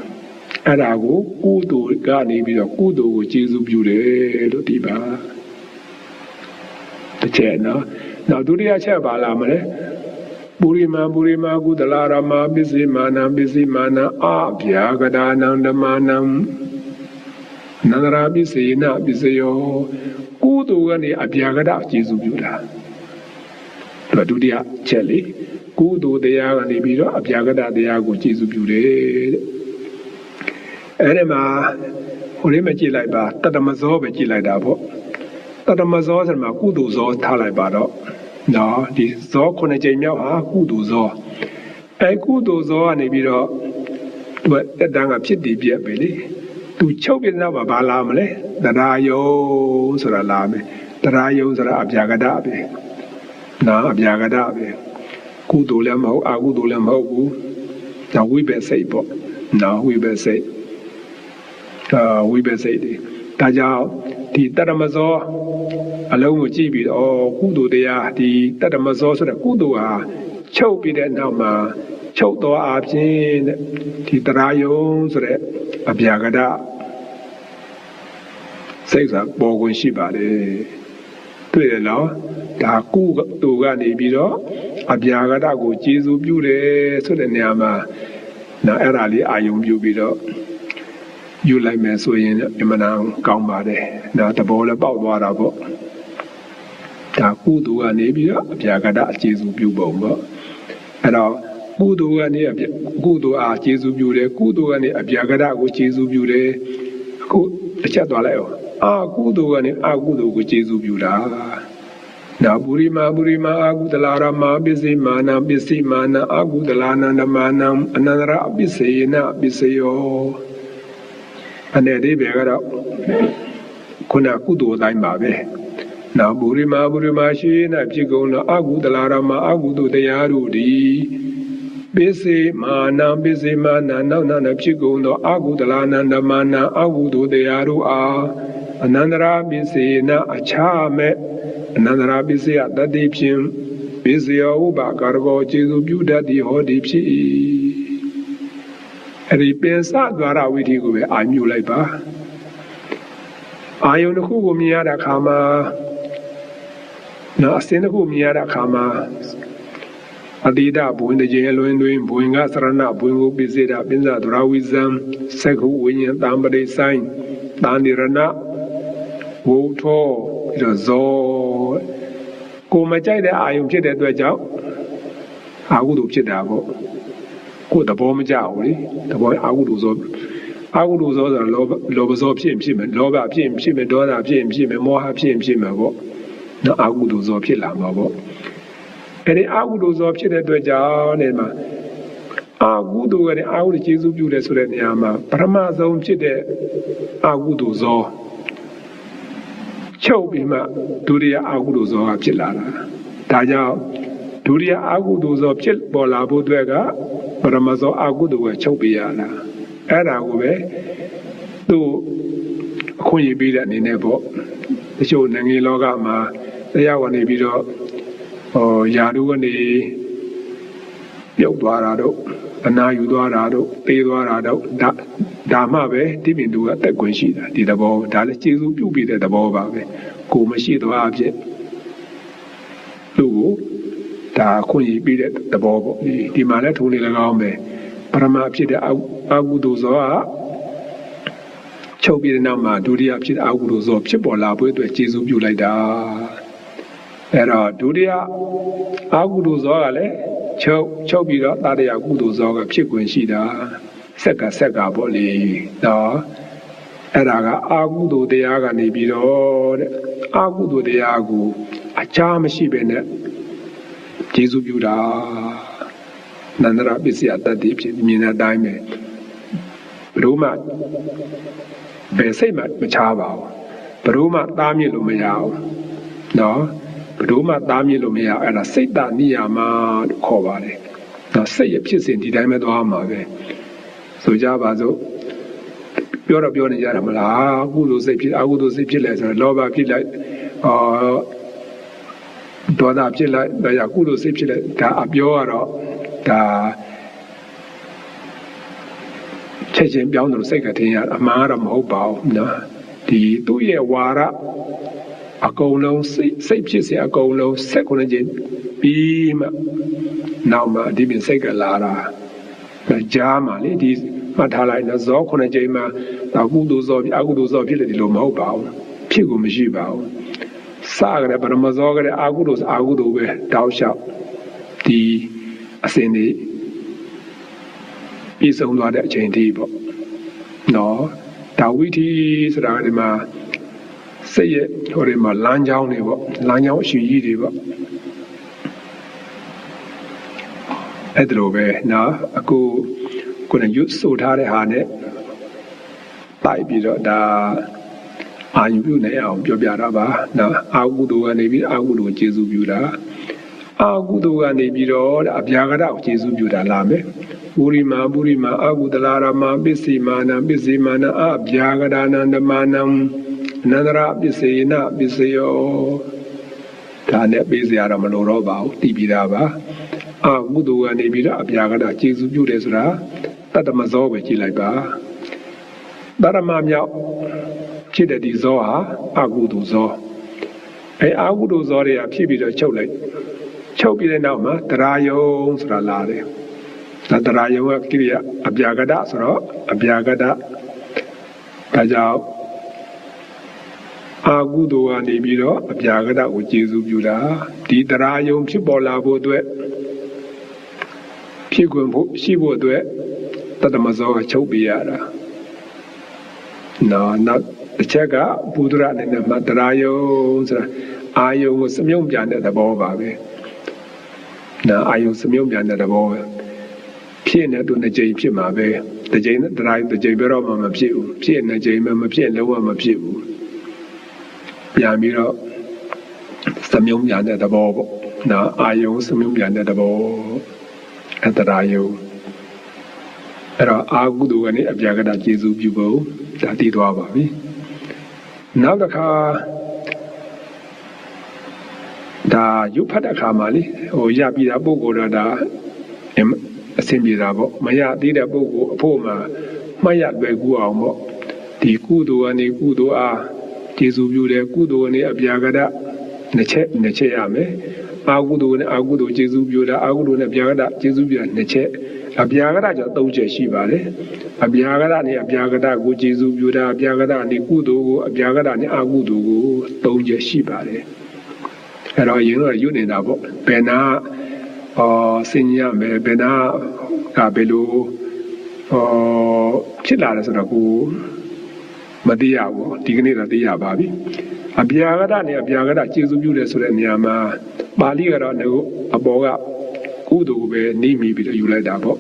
အဲ့ဒါကိုကုသိုလ်ကနေပြီးတော့ကုသိုလ်ကိုကျေစုပြုတယ်လို့ဒီပါတစ်ချက်နော်နောက်ဒုတိယချက်ပါလာမလဲပုရိမာကုသလာရမပစ္စည်းမာနအဗျာကဒါနံဓမ္မနံနန္ဒရာပစ္စည်းနာပစ္စယောကုသိုလ်ကနေအဗျာကဒကျေစုပြုတာဒုတိယချက်လေကုသိုလ်တရားကနေပြီးတော့အဗျာကဒတရားကိုကျေစုပြုတယ်တဲ့အဲ့ဒီမှာဟိုလေးမကြည့်လိုက်ပါတတ္တမဇောပဲကြည့်လိုက်တာပေါ့တတ္တမဇောဆိုမှာကုသိုလ်ဇောထားလိုက်ပါတော့နော်ဒီဇော9ကြိမ်မြောက်ဟာကုသိုလ်ဇောကုသိုလ်ဇောကနေပြီးတော့သူကတက်တန်းကဖြစ်တည်ပြက်ပဲလေသူချုပ်ပြတဲ့နောက်မှာဘာလာမလဲတရားယုံဆိုတာလာမယ်တရားယုံဆိုတာအဗျာကဒပဲနော်အဗျာကဒပဲကုသိုလ်လည်းမဟုတ်အကုသိုလ်လည်းမဟုတ်ဘူးဒါဝိပဿိတ်ပေါ့နော်ဝိပဿိတ်ဝိပဿိတ်ဒါကြောင့်ဒီတတ္တမဇောအလုံးကိုကြည့်ပြီးတော့ကုသိုလ်တရားဒီတတ္တမဇောဆိုတဲ့ကုသိုလ်ဟာချုပ်ပြီးတဲ့နောက်မှာချုပ်တော်အပြင်ဒီတရားယုံဆိုတဲ့အဗျာကဒစိတ်စာပေါ်ခွင့်ရှိပါတယ်တွေ့တယ်နော်ဒါကုသိုလ်ကနေပြီးတော့အဗျာကဒကိုကျေစုပြုတယ်ဆိုတဲ့နေရာမှာ နော်အဲ့ဒါလေးအာယုံပြုပြီးတော့ယူလိုက်မယ်ဆိုရင်အမှန်တန်ကောင်းပါတယ်နော်သဘောလည်းပေါက်သွားတာပေါ့ဒါကုသိုလ်ကနေပြီးတော့အပြာကတအခြေစုပြုပုံပေါ့အဲ့တော့ကုသိုလ်ကနေကုသိုလ်အားကျေစုပြုတယ်ကုသိုလ်ကနေအပြာကတကိုကျေစုပြုတယ်အခုတစ်ချက်သွားလိုက်အောင်အာကုသိုလ်ကနေအာကုသိုလ်ကိုကျေစုပြုတာနာပုရိမာအာကုတလာရမပစ္စည်းမာနပစ္စည်းမာနအာကုတလာနန္ဒမာနအနန္တရပစ္စေနပစ္စယောအနေဒီဘေကတော့ခုနကုသိုလ်တိုင်းပါပဲနာပုရိမာရှိနေဖြစ်ကုန်တော့အာကုတလာရမအာကုသိုလ်တရားတို့ဒီပစ္စေမာနနောက်နောက်ဖြစ်ကုန်တော့အာကုတလာနန္ဒမာနအာကုသိုလ်တရားတို့အားအနန္တရပစ္စေနအခြားမဲ့အနန္တရာပစ္စယတတိဖြင့်ပစ္စယောဥပကာရကောကျေစုပြုတတ်သည်ဟောဒီဖြစ်၏အဲ့ဒီပင်စဒွါရဝိธีကိုပဲအာမြူလိုက်ပါအာယုန်တစ်ခုကိုမြင်ရတဲ့အခါမှာနော်အစင်းတစ်ခုမြင်ရတဲ့အခါမှာအတိဒဘွင်တခြင်းလွင်တွင်ဘွင်ကစရဏဘွင်ကိုပစ္စေတာပင်စဒွါရဝိဇံစက္ခုဝိညာဉ်တံပရိဆိုင်တာနိရဏဝုထောပြီးတော့ဇောကိုမကြိုက်တဲ့အာယုံဖြစ်တဲ့အတွက်ကြောင့်အာဟုတုဖြစ်တာပေါ့ကိုသဘောမကျဘူးလေသဘောအာဟုတုဇောဆိုတော့လောဘဇောဖြစ်မယ်လောဘဖြစ်မယ်ဒေါသဖြစ်မယ်မောဟဖြစ်မယ်ပေါ့နော်အာဟုတုဇောဖြစ်လာမှာပေါ့အဲ့ဒီအာဟုတုဇောဖြစ်တဲ့အတွက်ကြောင့်နေမှာအာဟုတုကလည်းအာဟုတုကျေစုပြုတယ်ဆိုတဲ့နေရာမှာပထမဆုံးဖြစ်တဲ့အာဟုတုဇောချုပ်ပြီးမှဒုတိယအာဟုတုဇောကဖြစ်လာတာဒါကြောင့်ဒုတိယအာဟုတုဇောဖြစ်ပေါ်လာဖို့အတွက်ကပရမဇောအာဟုတုကိုချုပ်ပြရတာအဲ့ဒါကိုပဲသူ့အခွင့်အရေးပေးတဲ့အနေနဲ့ပေါ့တချို့နိုင်ငံလောကမှာတရားဝင်နေပြီးတော့ယာတုကနေပြုတ်သွားတာတော့အနာယူသွားတာတော့ပေးသွားတာတော့ဒါမှပဲတိပင်သူကအသက်ကွင်းရှိတာဒီသဘောဒါလည်းကျေစုပြုပြီးတဲ့သဘောပါပဲကိုမရှိသွားအဖြစ်သူ့ကိုဒါခွင့်ရပြီးတဲ့သဘောပေါ့ဒီမှာလည်းထုံးနေ၎င်းပဲပရမဖြစ်တဲ့အာဟုတုဇောကချုပ်ပြီးတဲ့နောက်မှာဒုတိယဖြစ်တဲ့အာဟုတုဇောဖြစ်ပေါ်လာဖို့အတွက်ကျေစုပြုလိုက်တာအဲ့တော့ဒုတိယအာဟုတုဇောကလည်းချုပ်ပြီးတော့တတိယကုသိုလ်ဇောကဖြစ်ခွင့်ရှိတာဆက်ကပေါ့လေနော်အဲ့ဒါကအာဟုတုတရားကနေပြီးတော့တဲ့အာဟုတုတရားကိုအခြားမရှိပဲနဲ့ကျေစုပြုတာနန္ဒရာပစ္စယတတ္တိဖြစ်မြင်တဲ့အတိုင်းပဲဘယ်တော့မှဘယ်စိတ်မှမချပါဘူးဘယ်တော့မှသားမြင့်လို့မရဘူးနော်ဘယ်တော့မှသားမြင့်လို့မရအဲ့ဒါစိတ်တနိယာမလို့ခေါ်ပါတယ်နော်စိတ်ရဖြစ်စဉ်ဒီတိုင်းပဲသွားမှာပဲဆိုကြပါစို့ပြောနေကြတာမလားကုသိုလ်စိတ်ဖြစ်အကုသိုလ်စိတ်ဖြစ်လဲဆိုတော့လောဘဖြစ်လိုက်ဒေါသဖြစ်လိုက်ဒါကုသိုလ်စိတ်ဖြစ်လိုက်ဒါအပြောကတော့ဒါချက်ချင်းပြောင်းတယ်စိတ်ကထင်ရအမှားတော့မဟုတ်ပါဘူးနော်ဒီသူ့ရဲ့ဝါရအကုန်လုံးစိတ်ဖြစ်စေအကုန်လုံး16ချိန်ပြီးမှနောက်မှဒီပြင်စိတ်ကလာတာကြားမှလေဒီမှတ်ထားလိုက်နော်ဇော9ချိန်မှာဒါကုသိုလ်ဇောပြီးအကုသိုလ်ဇောဖြစ်တယ်ဒီလိုမဟုတ်ပါဘူးဖြစ်ကိုမရှိပါဘူးစကြတယ်ပရမဇောကလည်းအကုသိုလ်ပဲတောက်လျှောက်ဒီအစဉ်ဒီပြီးဆုံးသွားတဲ့အချိန်ဒီပေါ့နော်ဒါဝိသီဆိုတာဒီမှာစိတ်ရဲ့ဟိုဒီမှာလမ်းကြောင်းတွေပေါ့လမ်းကြောင်းအရှိကြီးတွေပေါ့အဲ့ဒါလိုပဲနော်အခုကိုယ်ရွတ်ဆိုထားတဲ့ဟာနဲ့တိုက်ပြီးတော့ဒါအာယုပြုနေအောင်ပြောပြတာပါနော်အာဟုတုကနေပြီးအာဟုတုကျေစုပြုတာအာဟုတုကနေပြီးတော့အဗျာကရကိုကျေစုပြုတာလာမယ်ပုရိမာအာဟုတလာရမပစ္စည်းမာနအဗျာကရဏန္ဒမာနအနန္တရပစ္စေနပစ္စယောဒါနဲ့ပေးစရာတော့မလိုတော့ပါဘူးတည်ပြီးတာပါအာဟုတုကနေပြီးတော့အဗျာကရကျေစုပြုတယ်ဆိုတာတတ္တမဇောပဲကြည့်လိုက်ပါတရမမြောက်ဖြစ်တဲ့ဒီဇောဟာအာဟုတုဇောအာဟုတုဇောတွေကဖြစ်ပြီးတော့ချုပ်ပြီးတဲ့နောက်မှာတရားယုံဆိုတာလာတယ် တရာယုံကကိရိယာအပြာကတဆိုတော့အပြာကတဒါကြောင့်အာဟုတုကနေပြီးတော့အပြာကတကိုကျေစုပြုတာဒီတရာယုံဖြစ်ပေါ်လာဖို့အတွက်ဖြစ်ခွင့်ဖို့ရှိဖို့အတွက်တတမဇောကချုပ်ပြရတာနောက်တစ်ချက်ကဘုဒ္ဓရအနေနဲ့မှတရာယုံဆိုတာအာယုံကိုစမြုံပြန်တဲ့သဘောပါပဲအာယုံစမြုံပြန်တဲ့သဘောပဲဖြစ်နေသူနှစ်ကြိမ်ဖြစ်မှာပဲတစ်ကြိမ်တရာယုံတစ်ကြိမ်ပြတော့မှမဖြစ်ဘူးဖြစ်နှစ်ကြိမ်မှမဖြစ်လုံးဝမဖြစ်ဘူးပြန်ပြီးတော့စမြုံပြန်တဲ့သဘောပေါ့အာယုံစမြုံပြန်တဲ့သဘောတရာယုံအဲ့တော့အာဟုတုကနေအပြာကတကျေစုပြုဖို့ဒါတည်သွားပါပြီနောက်တစ်ခါဒါရုပ်ဖတ်တဲ့အခါမှာလေရပြီးတာပုဂ္ဂိုလ်တော့ဒါအဆင်ပြေတာပေါ့မရသေးတဲ့ပုဂ္ဂိုလ်အဖို့မှာမှတ်ရလွယ်ကူအောင်ပေါ့ဒီကုသိုလ်ကနေကုသိုလ်အားကျေစုပြုတယ်ကုသိုလ်ကနေအပြာကတနှစ်ချက်ရမယ်အာဟုတုနဲ့အာဟုတုကျေစုပြုတာအာဟုတုနဲ့အပြာကတကျေစုပြုတာနှစ်ချက်အပြာကတကြောင့်၃ချက်ရှိပါတယ်အပြာကတနဲ့အပြာကတကိုကျေစုပြုတာအပြာကတနဲ့ကုသိုလ်ကိုအပြာကတနဲ့အာဟုတုကို၃ချက်ရှိပါတယ်အဲ့တော့ရင်တော့ယူနေတာပေါ့ဘယ်နာစင်ရမယ်ဘယ်နာကဘယ်လိုဖြစ်လာလဲဆိုတော့ကိုမသိရဘူးဒီကနေ့တော့သိရပါပြီအပြာကတနဲ့အပြာကတကျေစုပြုတယ်ဆိုတဲ့နေရာမှာပါဠိကတော့အပေါ်ကကုသိုလ်ပဲနှိမိပြီးတော့ယူလိုက်တာပေါ့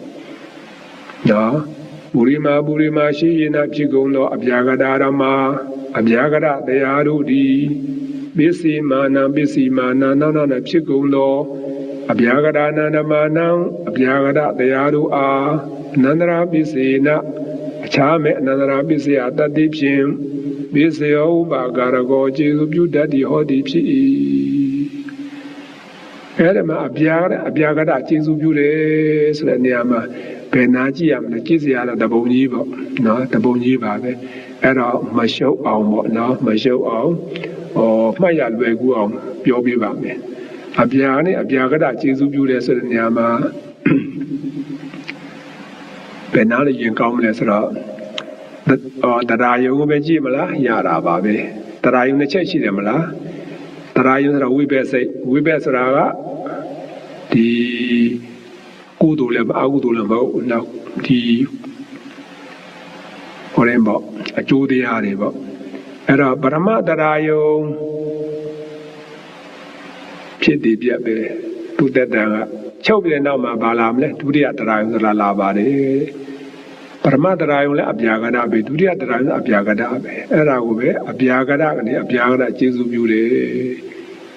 ဘူရိမာရှိရင်နာဖြစ်ကုန်သောအပြာကတရမအပြာကတတရားတို့သည်ပစ္စည်းမာနနောက်ဖြစ်ကုန်သောအပြာကတနာနမာနအပြာကတတရားတို့အားအနန္တရာပစ္စေနအခြားမဲ့အနန္တရာပစ္စယတတ္တိဖြင့်ပစ္စယောဥပါကာရကောကျေစုပြုတတ်သည်ဟောသည်ဖြစ်၏အဲ့ဒါမှအပြာကတကျေစုပြုတယ်ဆိုတဲ့နေရာမှာဘယ်နာကြည့်ရမလဲကြည့်စရာတော့တပုံကြီးပေါ့တပုံကြီးပါပဲအဲ့တော့မရှုပ်အောင်ပေါ့မရှုပ်အောင်မှတ်ရလွယ်ကူအောင်ပြောပြပါမယ်အပြာနဲ့အပြာကတကျေစုပြုတယ်ဆိုတဲ့နေရာမှာဘယ်နာလို့ရင်ကောင်းမလဲဆိုတော့တရာယုံကိုပဲကြည့်မလားရတာပါပဲတရာယုံတစ်ချက်ရှိတယ်မလားတရာယုံဆိုတာဝိဘက်စိတ်ဝိဘက်ဆိုတာကဒီကုသိုလ်လည်းအကုသိုလ်လည်းမဟုတ်နောက်ဒီဟောရင်ပေါ့အကျိုးတရားတွေပေါ့အဲ့တော့ပရမတရာယုံဖြစ်တည်ပြပဲသူတက်တန်ကချုပ်ပြီးတဲ့နောက်မှာဘာလာမလဲဒုတိယတရာယုံဆိုတာလာပါတယ်ပရမတရာယုံလည်းအပြာကတပဲဒုတိယတရာယုံအပြာကတပဲအဲ့ဒါကိုပဲအပြာကတကနေအပြာကတကျေစုပြုတယ်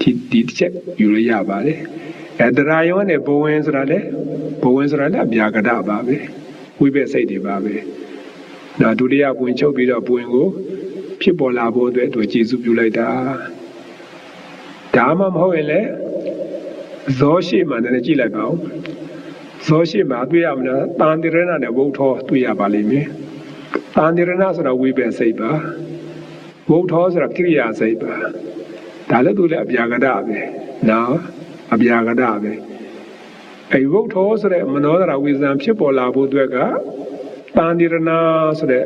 ဒီတစ်ချက်ယူလို့ရပါတယ်တရာယုံနဲ့ဘဝင်ဆိုတာလည်းအပြာကတပါပဲဝိဘက်စိတ်တွေပါပဲဒုတိယဘဝင်ချုပ်ပြီးတော့ဘဝင်ကိုဖြစ်ပေါ်လာဖို့အတွက်သူကျေစုပြုလိုက်တာဒါမှမဟုတ်ရင်လည်းဇောရှိမှလည်းကြည့်လိုက်ပါဦးဇောရှိမှတွေ့ရမလားတန်တိရဏနဲ့ဝုထောတွေ့ရပါလိမ့်မယ်တန်တိရဏဆိုတာဝိဘက်စိတ်ပါဝုထောဆိုတာကိရိယာစိတ်ပါဒါလည်းသူလည်းအပြာကတပဲအပြာကတပဲဝုထောဆိုတဲ့မနောဒရာဝိဇံဖြစ်ပေါ်လာဖို့အတွက်ကတန်တိရဏဆိုတဲ့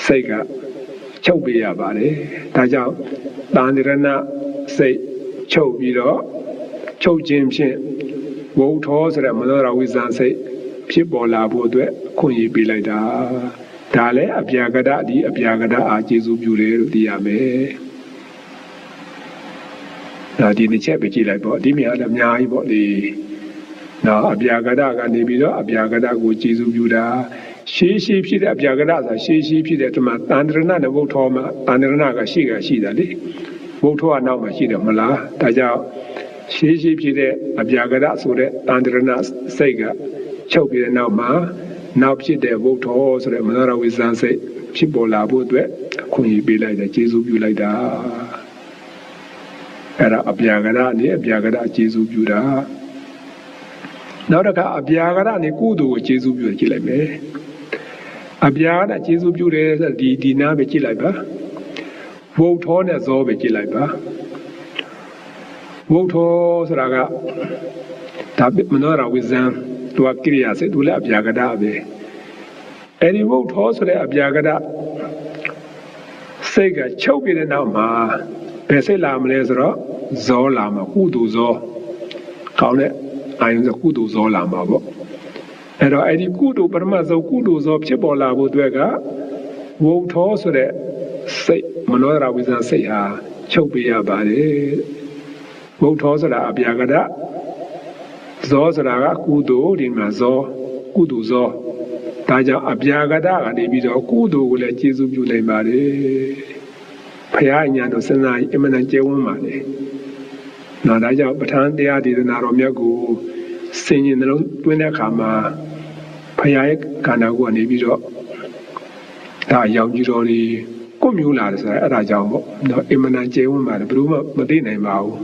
စိတ်ကချုပ်ပြရပါတယ်ဒါကြောင့်တန်တိရဏစိတ်ချုပ်ပြီးတော့ချုပ်ခြင်းဖြင့်ဝုထောဆိုတဲ့မနောဒရာဝိဇံစိတ်ဖြစ်ပေါ်လာဖို့အတွက်ခွင့်ရပေးလိုက်တာဒါလည်းအပြာကတဒီအပြာကတအားကျေစုပြုတယ်လို့သိရမယ်ဒီတစ်ချက်ပဲကြည့်လိုက်ပေါ့ဒီမြေလည်းအများကြီးပေါ့လေအပြာကတကနေပြီးတော့အပြာကတကိုကျေစုပြုတာရှေးဖြစ်တဲ့အပြာကတဆိုတာရှေးဖြစ်တဲ့ဒီမှာတန်တရဏနဲ့ဝုထောမှာတန်တရဏကရှိတာလေဝုထောကနောက်မှာရှိတယ်မလားဒါကြောင့်ရှေးဖြစ်တဲ့အပြာကတဆိုတဲ့တန်တရဏစိတ်ကချုပ်ပြီးတဲ့နောက်မှာနောက်ဖြစ်တဲ့ဝုထောဆိုတဲ့မနောရဝိဇ္ဇာစိတ်ဖြစ်ပေါ်လာဖို့အတွက်အခွင့်အရေးပေးလိုက်တယ်ကျေစုပြုလိုက်တာအဲ့ဒါအပြာကတနဲ့အပြာကတကျေစုပြုတာနောက်တစ်ခါအပြာကတနဲ့ကုသိုလ်ကိုကျေစုပြုကြည့်လိုက်မယ်အပြာကတကျေစုပြုတယ်ဆိုဒီနားပဲကြည့်လိုက်ပါဝုထောနဲ့ဇောပဲကြည့်လိုက်ပါဝုထောဆိုတာကဒါမနောရဝိဇ္ဇံ ตัวกิริยาစိတ်သူလည်းအပြာကတပဲအဲ့ဒီဝုတ်ထောဆိုတဲ့အပြာကတစိတ်ကချုပ်ပြီးတဲ့နောက်မှာဘယ်စိတ်လာမလဲဆိုတော့ဇောလာမှာကုသိုလ်ဇောကောင်းတဲ့အာယုံဆိုကုသိုလ်ဇောလာမှာပေါ့အဲ့တော့အဲ့ဒီကုသိုလ်ပရမတ်ဇောကုသိုလ်ဇောဖြစ်ပေါ်လာဖို့အတွက်ကဝုတ်ထောဆိုတဲ့စိတ်မနောဒရာဝိဇ္ဇာစိတ်ဟာချုပ်ပြရပါတယ်ဝုတ်ထောဆိုတာအပြာကတဇောဆိုတာကကုသိုလ်ဒီမှာဇောကုသိုလ်ဇောဒါကြောင့်အပြာကတကနေပြီးတော့ကုသိုလ်ကိုလည်းကျေစုပြုနိုင်ပါတယ်ဘုရားညာတော်စဉ်းစားရင်အမှန်တန်ကျဲဝန်းပါလေနော်ဒါကြောင့်ပဋ္ဌာန်းတရားဒေသနာတော်မြတ်ကိုဆင်ញင်နှလုံးသွင်းတဲ့အခါမှာဘုရားရဲ့ခန္ဓာကိုယ်ကနေပြီးတော့ဒါရောင်ကြီးတော်ကြီးကိုမျိုးလာတယ်ဆိုတာအဲ့ဒါကြောင့်ပေါ့နော်အမှန်တန်ကျဲဝန်းပါတယ်ဘယ်သူမှမသိနိုင်ပါဘူး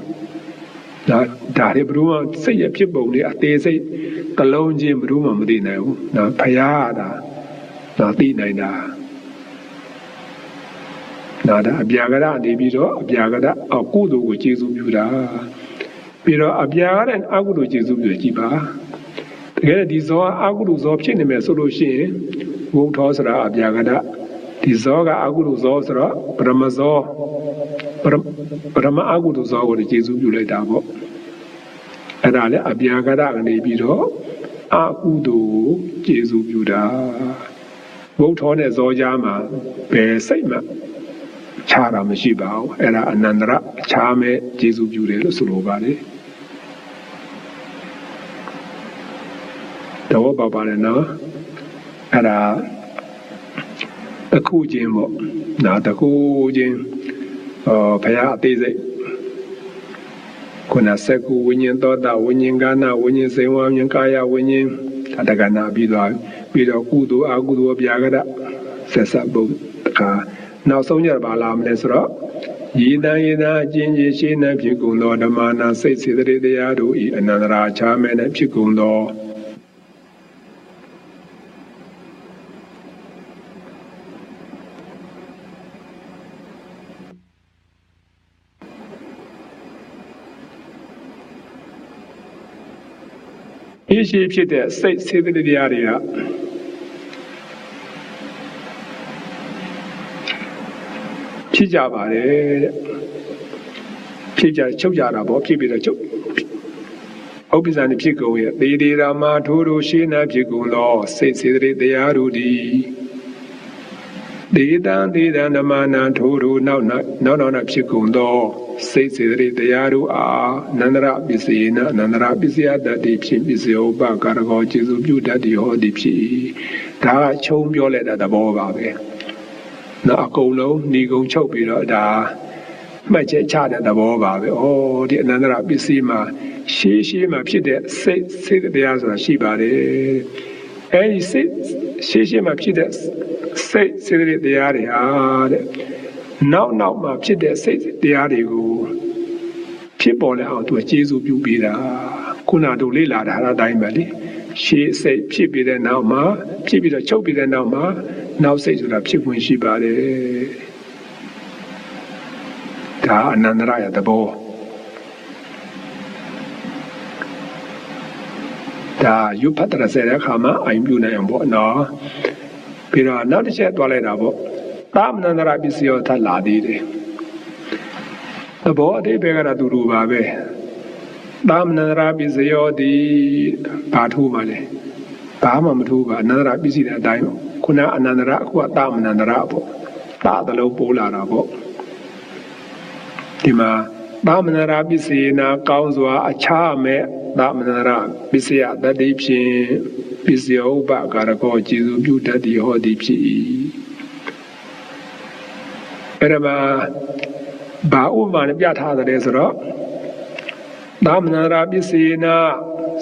ဒါတွေဘယ်သူမှစိတ်ရဖြစ်ပုံတွေအသေးစိတ်ကလုံးချင်းဘယ်သူမှမသိနိုင်ဘူးနော်ဘုရားကဒါသိနိုင်တာဒါအပြာကရနေပြီးတော့အပြာကရအကုသိုလ်ကိုကျေစုပြုတာပြီးတော့အပြာကရအကုသိုလ်ကျေစုပြုကြည့်ပါတကယ်ဒီဇောအကုသိုလ်ဇောဖြစ်နေမယ်ဆိုလို့ရှိရင်ဝုံထောဆိုတာအပြာကရဒီဇောကအကုသိုလ်ဇောဆိုတော့ပရမဇောပရမအကုသိုလ်ဇောကိုကျေစုပြုလိုက်တာပေါ့အဲ့ဒါလည်းအပြာကရကနေပြီးတော့အကုသိုလ်ကျေစုပြုတာဝုံထောနဲ့ဇောကြားမှာဘယ်စိတ်မှခြားတာမရှိပါဘူးအဲ့ဒါအနန္တရခြားမဲ့ကျေစုပြုတယ်လို့ဆိုလိုပါတယ်တော့ပါပါတယ်နော်အဲ့ဒါတစ်ခုချင်းပေါ့နော်တစ်ခုချင်းဘုရားအသေးစိတ်ခုနစကုဝိညာဉ်သောတာဝိညာဉ်ကာနဝိညာဉ်စေဝဝိညာဉ်ကာယဝိညာဉ်တက္ကနာပြီးတော့ကုသိုလ်အကုသိုလ်ပြာကရဆက်ဆက်ဖို့တခါနောက်ဆုံးကြပါလာမလဲဆိုတော့ယေတံအကျဉ်းချင်းရှင်းနှံဖြစ်ကုန်သောဓမ္မနာစိတ်စေတသိက်တရားတို့ဤအနန္တရာချားမဲ့နဲ့ဖြစ်ကုန်သောဤရှိဖြစ်တဲ့စိတ်စေတသိက်တရားတွေကဖြစ်ကြပါတယ်တဲ့ဖြစ်ကြချုပ်ကြတာပေါ့ဖြစ်ပြီးတော့ချုပ်ဥပ္ပဇ္ဇာနိဖြစ်ကုန်ရဲ့သေတေရာမထိုးတို့ရှင်းနှံဖြစ်ကုန်သောစိတ်စေတသိက်တရားတို့သည်ဒေတံဓမ္မနာထိုးတို့နောက်ဖြစ်ကုန်သောစိတ်စေတသိက်တရားတို့အားနန္ဒရပစ္စယေနအနန္ဒရပစ္စယတ္တိဖြင့်ပစ္စယောဥပကာရကောကျေစုပြုတတ်သည်ဟောသည်ဖြစ်ဒါကချုံပြောလိုက်တဲ့သဘောပါပဲနော်အကုန်လုံးဏီကုံချုပ်ပြီးတော့ဒါမှတ်ချက်ချတဲ့သဘောပါပဲဩဒီအနန္တရပစ္စည်းမှာရှေးမှာဖြစ်တဲ့စိတ်တရားဆိုတာရှိပါတယ်အဲဒီစိတ်ရှေးမှာဖြစ်တဲ့စိတ်တရားတွေဟာတဲ့နောက်မှာဖြစ်တဲ့စိတ်တရားတွေကိုဖြစ်ပေါ်လာအောင်သူကျေစုပြုပေးတာခုနတို့လေ့လာတာအတိုင်းပဲလေရှေးစိတ်ဖြစ်ပြီးတဲ့နောက်မှာဖြစ်ပြီးတော့ချုပ်ပြီးတဲ့နောက်မှာနောက်စိတ်ဆိုတာဖြစ်ခွင့်ရှိပါတယ်ဒါအနန္တရရဲ့သဘောဒါယုဖတ်တရစေတဲ့အခါမှာအရင်ပြုနိုင်အောင်ပေါ့နော်ပြီးတော့နောက်တစ်ချက်သွားလိုက်တာပေါ့သာမဏန္တရပစ္စယောထလာသေးတယ်သဘောအတိပ္ပယ်ကတော့တူပါပဲသာမဏန္တရပစ္စယောဒီဘာထူးမှလဲဘာမှမထူးပါအနန္တရပစ္စည်းတဲ့အတိုင်းပေါ့ခုနအနန္တရအခုကသာမဏန္တရပေါ့သာတလုံးပိုးလာတာပေါ့ဒီမှာသာမဏန္တရပစ္စယေနာကောင်းစွာအခြားမဲ့သာမဏန္တရပစ္စယတတ္တိဖြင့်ပစ္စယောဥပကာရကောကျေစုပြုတတ်သည်ဟောသည်ဖြစ်၏အဲ့ဒါမှာဘာဥပမာနဲ့ပြထားတယ်ဆိုတော့သာမဏန္တရပစ္စယေနာ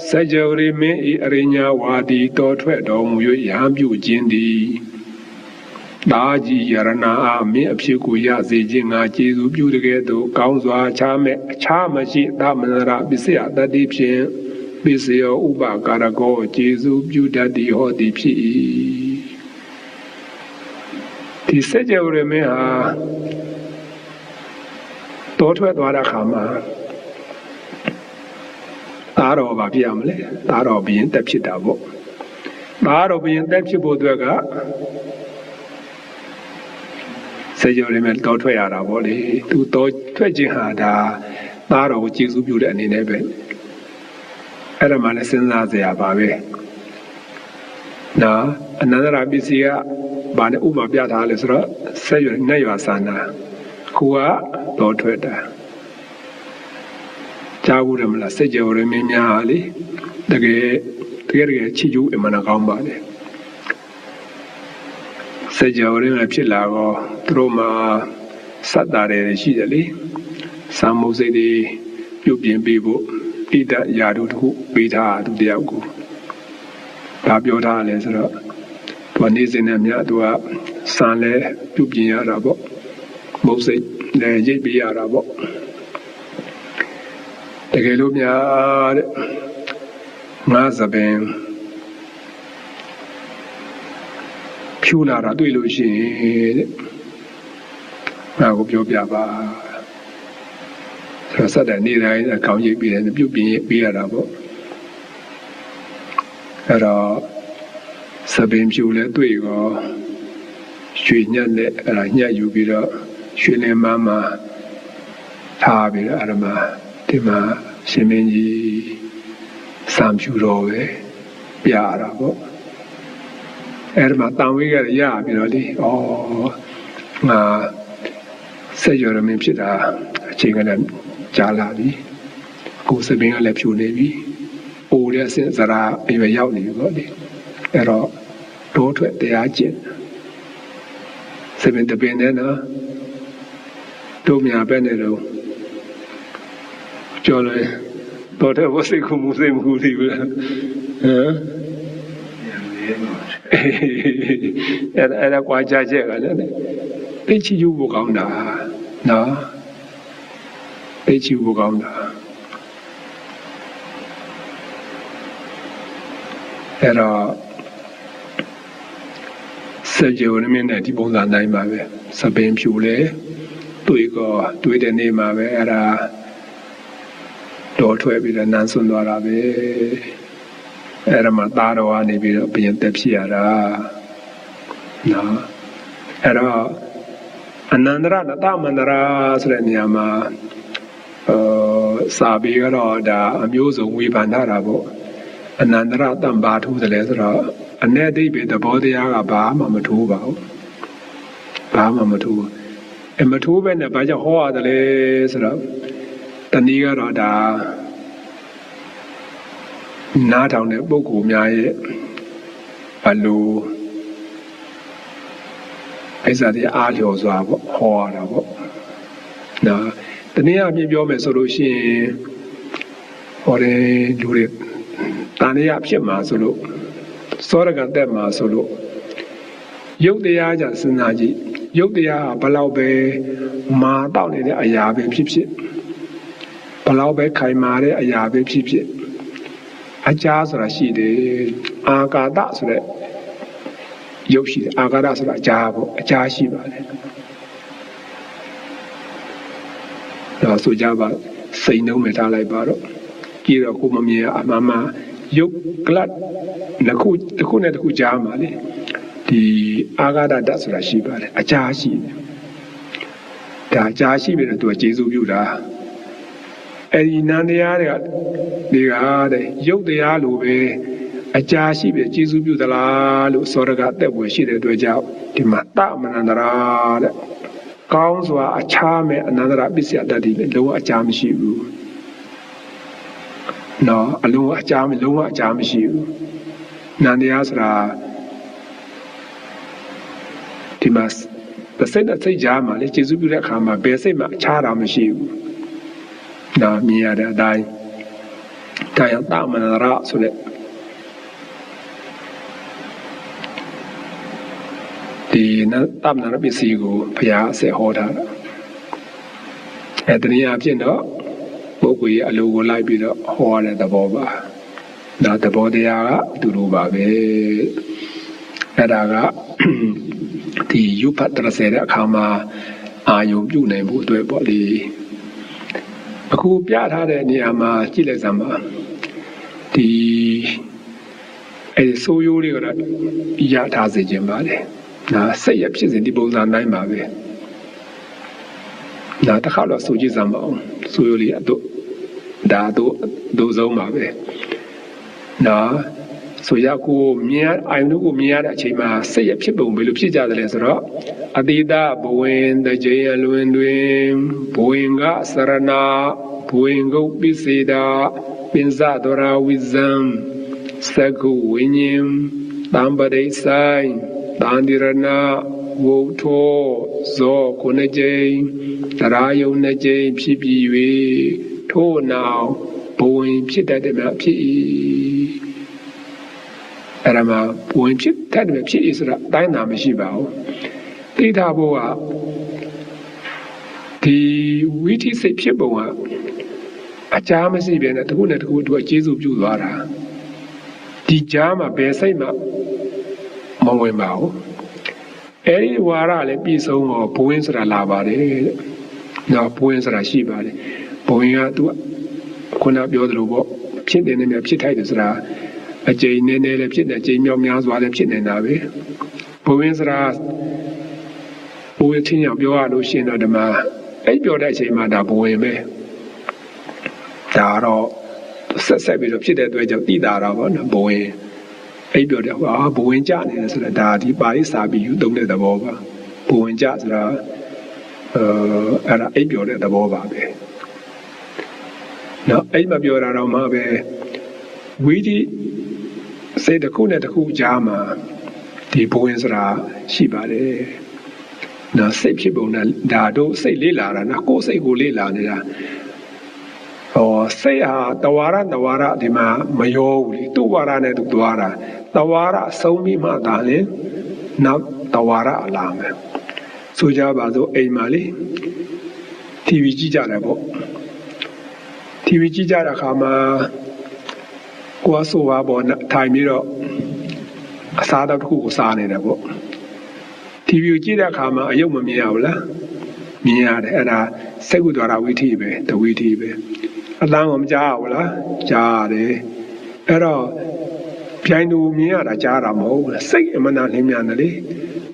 စကြဝဠာမင်းဤအရိညာဝါဒီတော်ထွက်တော်မူ၍ရဟန်းပြုခြင်းသည်ဒါကြီးယရဏအာမင်းအဖြစ်ကိုရစေခြင်းငါကျေစုပြုတကယ်သို့ကောင်းစွာအခြားမရှိသာမဏန္တရပစ္စယတတ္တိဖြင့်ပစ္စယောဥပကာရကောကျေစုပြုတတ်သည်ဟောသည်ဖြစ်၏ဒီစကြဝဠာမင်းဟာတော်ထွက်သွားတဲ့အခါမှာသာ သားတော်ဘာဖြစ်ရမလဲသားတော်ဘုရင်တက်ဖြစ်တာပေါ့သားတော်ဘုရင်တက်ဖြစ်ဖို့အတွက်ကစေကျော်ရမယ်တော်ထွက်ရတာပေါ့လေသူတော်ထွက်ခြင်းဟာဒါသားတော်ကိုကျေးဇူးပြုတဲ့အနေနဲ့ပဲအဲ့ဒါမှလည်းစဉ်းစားစရာပါပဲနော်အနန္တရာပစ္စည်းကဘာနဲ့ဥပမာပြထားလဲဆိုတော့စေကျော်နဲ့ရွာစာနာခုကတော်ထွက်တာကြားဘူးတယ်မလားစေကျော်ရမင်းများလေတကယ်ချီကျူးအမှန်ကောင်းပါလေစေကျော်ရင်းလည်းဖြစ်လာတော့သူတို့မှာစက်တာတွေရှိတယ်လေစာမုတ်စိတ်တွေပြုတ်ပြင်ပေးဖို့ဣဒရာတို့တခုပေးထားသူတယောက်ကိုဒါပြောထားလဲဆိုတော့သူနေစဉ်နဲ့မြတ်သူကစံလဲပြုတ်ပြင်ရတာပေါ့မုတ်စိတ်လည်းရိပ်ပေးရတာပေါ့တကယ်လို့များတဲ့ငါစပင်ဖြူလာတာတွေ့လို့ရှိရင်တဲ့ငါကိုပြောပြပါဆိုတော့စတဲ့နေ့တိုင်းအကောင်းကြီးပြီးတယ်ပြုတ်ပြင်းပေးရတာပေါ့အဲ့တော့စပင်ဖြူလဲတွေ့ရောရွှေညက်နဲ့အဲ့ဒါညက်ယူပြီးတော့ရွှေလင်းမမထားပြီးတော့အဲ့ဒါမှဒီမှာရှင်မင်းကြီးစံဖြူတော်ပဲပြရတာပေါ့အဲ့ဒါမှတန်ဝေးကရပြီးတော့လေငါဆက်ရမင်းဖြစ်တာအချိန်ကလည်းကြာလာပြီအခုစပင်းကလည်းဖြူနေပြီအိုလည်းအစင်စရာအိမ်ပဲရောက်နေပြီပေါ့လေအဲ့တော့တိုးထွက်တရားကျင့်စပင်းတပင်နဲ့နော်တို့မြာပဲနေတော့ကြော်လေတော်တဲ့ဝစိတ်ခုမှုစိတ်မခုသေးဘူးလားဟမ်အဲ့ဒါကွာကြချက်ကလည်းသိချီယူဖို့ကောင်းတာနော်သိချီဖို့ကောင်းတာအဲ့တော့စေကျော်ရမင်းနဲ့ဒီပုံစံတိုင်းပါပဲစပင်ဖြူလေတွေ့တဲ့နေ့မှာပဲအဲ့ဒါတော်ထွက်ပြီးတော့နန်းဆွန်သွားတာပဲအဲ့ဒါမှသားတော်ကနေပြီးတော့ဘယင်တက်ဖြစ်ရတာနော်အဲ့တော့အနန္တရနတမန္တရာဆိုတဲ့နေရာမှာစာပေကတော့ဒါအမျိုးစုံဝေဖန်ထားတာပေါ့အနန္တရတံဘာထူးတယ်လဲဆိုတော့အ내အဓိပ္ပာယ်သဘောတရားကဘာမှမထူးပါဘူးဘာမှမထူးမထူးပဲနဲ့ဘာကြောင့်ဟောရတယ်လဲဆိုတော့တနည်းကတော့ဒါနားထောင်တဲ့ပုဂ္ဂိုလ်များရဲ့ဘလို့အဲ့စားတဲ့အားလျော်စွာပေါ့ဟောရတာပေါ့နော်တနည်းအားဖြင့်ပြောမယ်ဆိုလို့ရှိရင်ဟောတယ်လူတွေတန်ရဖြစ်မှာဆိုလို့စောရကတက်မှာဆိုလို့ရုပ်တရားကြစဉ်းစားကြည့်ရုပ်တရားဘလောက်ပဲမာတော့နေတဲ့အရာပဲဖြစ်ဖြစ်ဘလောက်ပဲခိုင်မာတဲ့အရာပဲဖြစ်ဖြစ်အကြာဆိုတာရှိတယ်အာကာသဆိုတဲ့ရုပ်ရှိတယ်အာကာသဆိုတာအကြာပေါ့အကြာရှိပါတယ်တော့ဆိုကြပါစိတ်နှုံးမဲ့ထားလိုက်ပါတော့ကြည့်တော့ကိုမမြင်အမှန်မှရုပ်ကလတ်တစ်ခုနဲ့တစ်ခုကြားမှာလေဒီအာဂါဒတဆိုတာရှိပါတယ်အကြာရှိတယ်ဒါအကြာရှိပြီတော့သူကကျေစုပြုတာအဲ့ဒီနန္တရားတွေကတဲ့ရုပ်တရားလိုပဲအကြာရှိပြီကျေစုပြုသလားလို့စောရကအသက်ဝင်ရှိတဲ့အတွက်ကြောင့်ဒီမှာတမနန္တရာတဲ့ကောင်းစွာအခြားမဲ့အနန္တရာပစ္စယတတ်တယ်လုံးဝအကြာမရှိဘူးနော်အလုံးဝအကြာလုံးဝအကြာမရှိဘူးနန္တရားဆိုတာဒီမှာစိတ်နဲ့စိတ်ကြားမှာလေကျေစုပြုတဲ့အခါမှာဘယ်စိတ်မှအခြားတာမရှိဘူးနော်မြင်ရတဲ့အတိုင်းကာယတမနန္တရာဆိုတဲ့ဒီတမနန္တပစ္စည်းကိုဘုရားအဆက်ဟောထားတာအဲတနည်းအားဖြင့်တော့ပုဂ္ဂိုလ်ရဲ့အလိုကိုလိုက်ပြီးတော့ဟောရတဲ့သဘောပါဒါသဘောတရားကအတူတူပါပဲအဲ့ဒါကဒီယုဖတ်တရစေတဲ့အခါမှာအာယုံပြုနိုင်ဖို့အတွက်ပေါ့လေအခုပြထားတဲ့နေရာမှာကြည့်လိုက်စမ်းပါ ဒီအဲ့ဆိုးရိုးတွေကရထားစေခြင်းပါလေနာစိတ်ရဖြစ်စဉ်ဒီပုံစံတိုင်းပါပဲနာတစ်ခါတော့ဆိုကြည့်စမ်းပါအောင်ဆိုးရိုးလေးအတော့ဒါတို့ဆုံးပါပဲနော်ဆိုရကိုမြင်အာယုန်ကိုမြင်ရတဲ့အချိန်မှာစိတ်ရဖြစ်ပုံဘယ်လိုဖြစ်ကြသလဲဆိုတော့အတိတဘဝင်တကြည်အလွင်တွင်ဘဝင်ကစရဏဘဝင်ကုတ်ပိစေတာပင်စဒရာဝိဇံသကုဝိညာဉ်တံပရိဆိုင်တန်ဒီရဏဝုထောဇောခုနှစ်ကြိမ်တရားယုံနှစ်ကြိမ်ဖြစ်ပြီး၍ထို့နောက်ဘဝင်ဖြစ်တတ်တယ်များဖြစ်၏အဲ့ဒါမှဘဝင်ဖြစ်တတ်တယ်ဖြစ်၏ဆိုတာအတိုင်းသာမရှိပါဘူးသိတာဘုရားဒီဝိသိစိတ်ဖြစ်ပုံကအကြားမရှိဘဲနဲ့တစ်ခုနဲ့တစ်ခုတို့အကျေးဇူးပြုသွားတာဒီကြားမှာဘယ်စိတ်မှမဝင်ပါဘူးအဲ့ဒီဝါရလည်းပြည်ဆုံးတော့ဘဝင်ဆိုတာလာပါတယ်နော်ဘဝင်ဆိုတာရှိပါတယ်ဘဝင်ကသူခုနပြောသလိုပေါ့ဖြစ်နေနေဖြစ်ထိုက်တယ်ဆိုတာအကျိန်နေနေလည်းဖြစ်နေအကျိန်မြောက်များစွာလည်းဖြစ်နေတာပဲဘဝင်ဆိုတာဘဝင်ချင်းရောက်ပြောရလို့ရှိရင်တော့ဒီမှာအဲ့ပြောတဲ့အချိန်မှာဒါဘဝင်ပဲဒါတော့ဆက်ပြီးတော့ဖြစ်တဲ့အတွက်ကြောင့်တည်တာတော့ဗောနော်ဘဝင်အဲ့ပြောတဲ့ဟာဘဝင်ကြနေတယ်ဆိုတော့ဒါဒီပါဠိစာပြီးယူသုံးတဲ့သဘောပါဘဝင်ကြဆိုတာအဲ့ဒါအဲ့ပြောတဲ့သဘောပါပဲနော်အဲ့မပြောတာတော့မှပဲဝိသိစိတ်တစ်ခုနဲ့တစ်ခုကြားမှာဒီဘဝင်ဆိုတာရှိပါတယ်နော်စိတ်ဖြစ်ပုံနဲ့ဒါတို့စိတ်လေးလာတာနော်ကိုယ်စိတ်ကိုလေးလာနေတာစိတ်ဟာတဝါရဒီမှာမရောဘူးလေသူ့ဝါရနဲ့သူသွားတာတဝါရဆုံးပြီးမှသာလေနောက်တဝါရအလာမယ်ဆိုကြပါစို့အိမ်မှာလေ TV ကြည့်ကြတယ်ပေါ့ TV ကြည့်ကြတဲ့အခါမှာကိုယ်ဆိုပါပေါ့ထိုင်ပြီးတော့အစားတော့တစ်ခုကိုစားနေတယ်ပေါ့ TV ကိုကြည့်တဲ့အခါမှာအယုတ်မမြင်ရဘူးလားမြင်ရတယ်အဲ့ဒါစိတ်ကူတော်တာဝိထိပဲတဝိထိပဲအတန်းကိုမကြားဘူးလားကြားရတယ်အဲ့တော့ပြိုင်သူမြင်ရတာကြားတာမဟုတ်ဘူးစိတ်အမှန်တန်လင်းမြန်တယ်လေ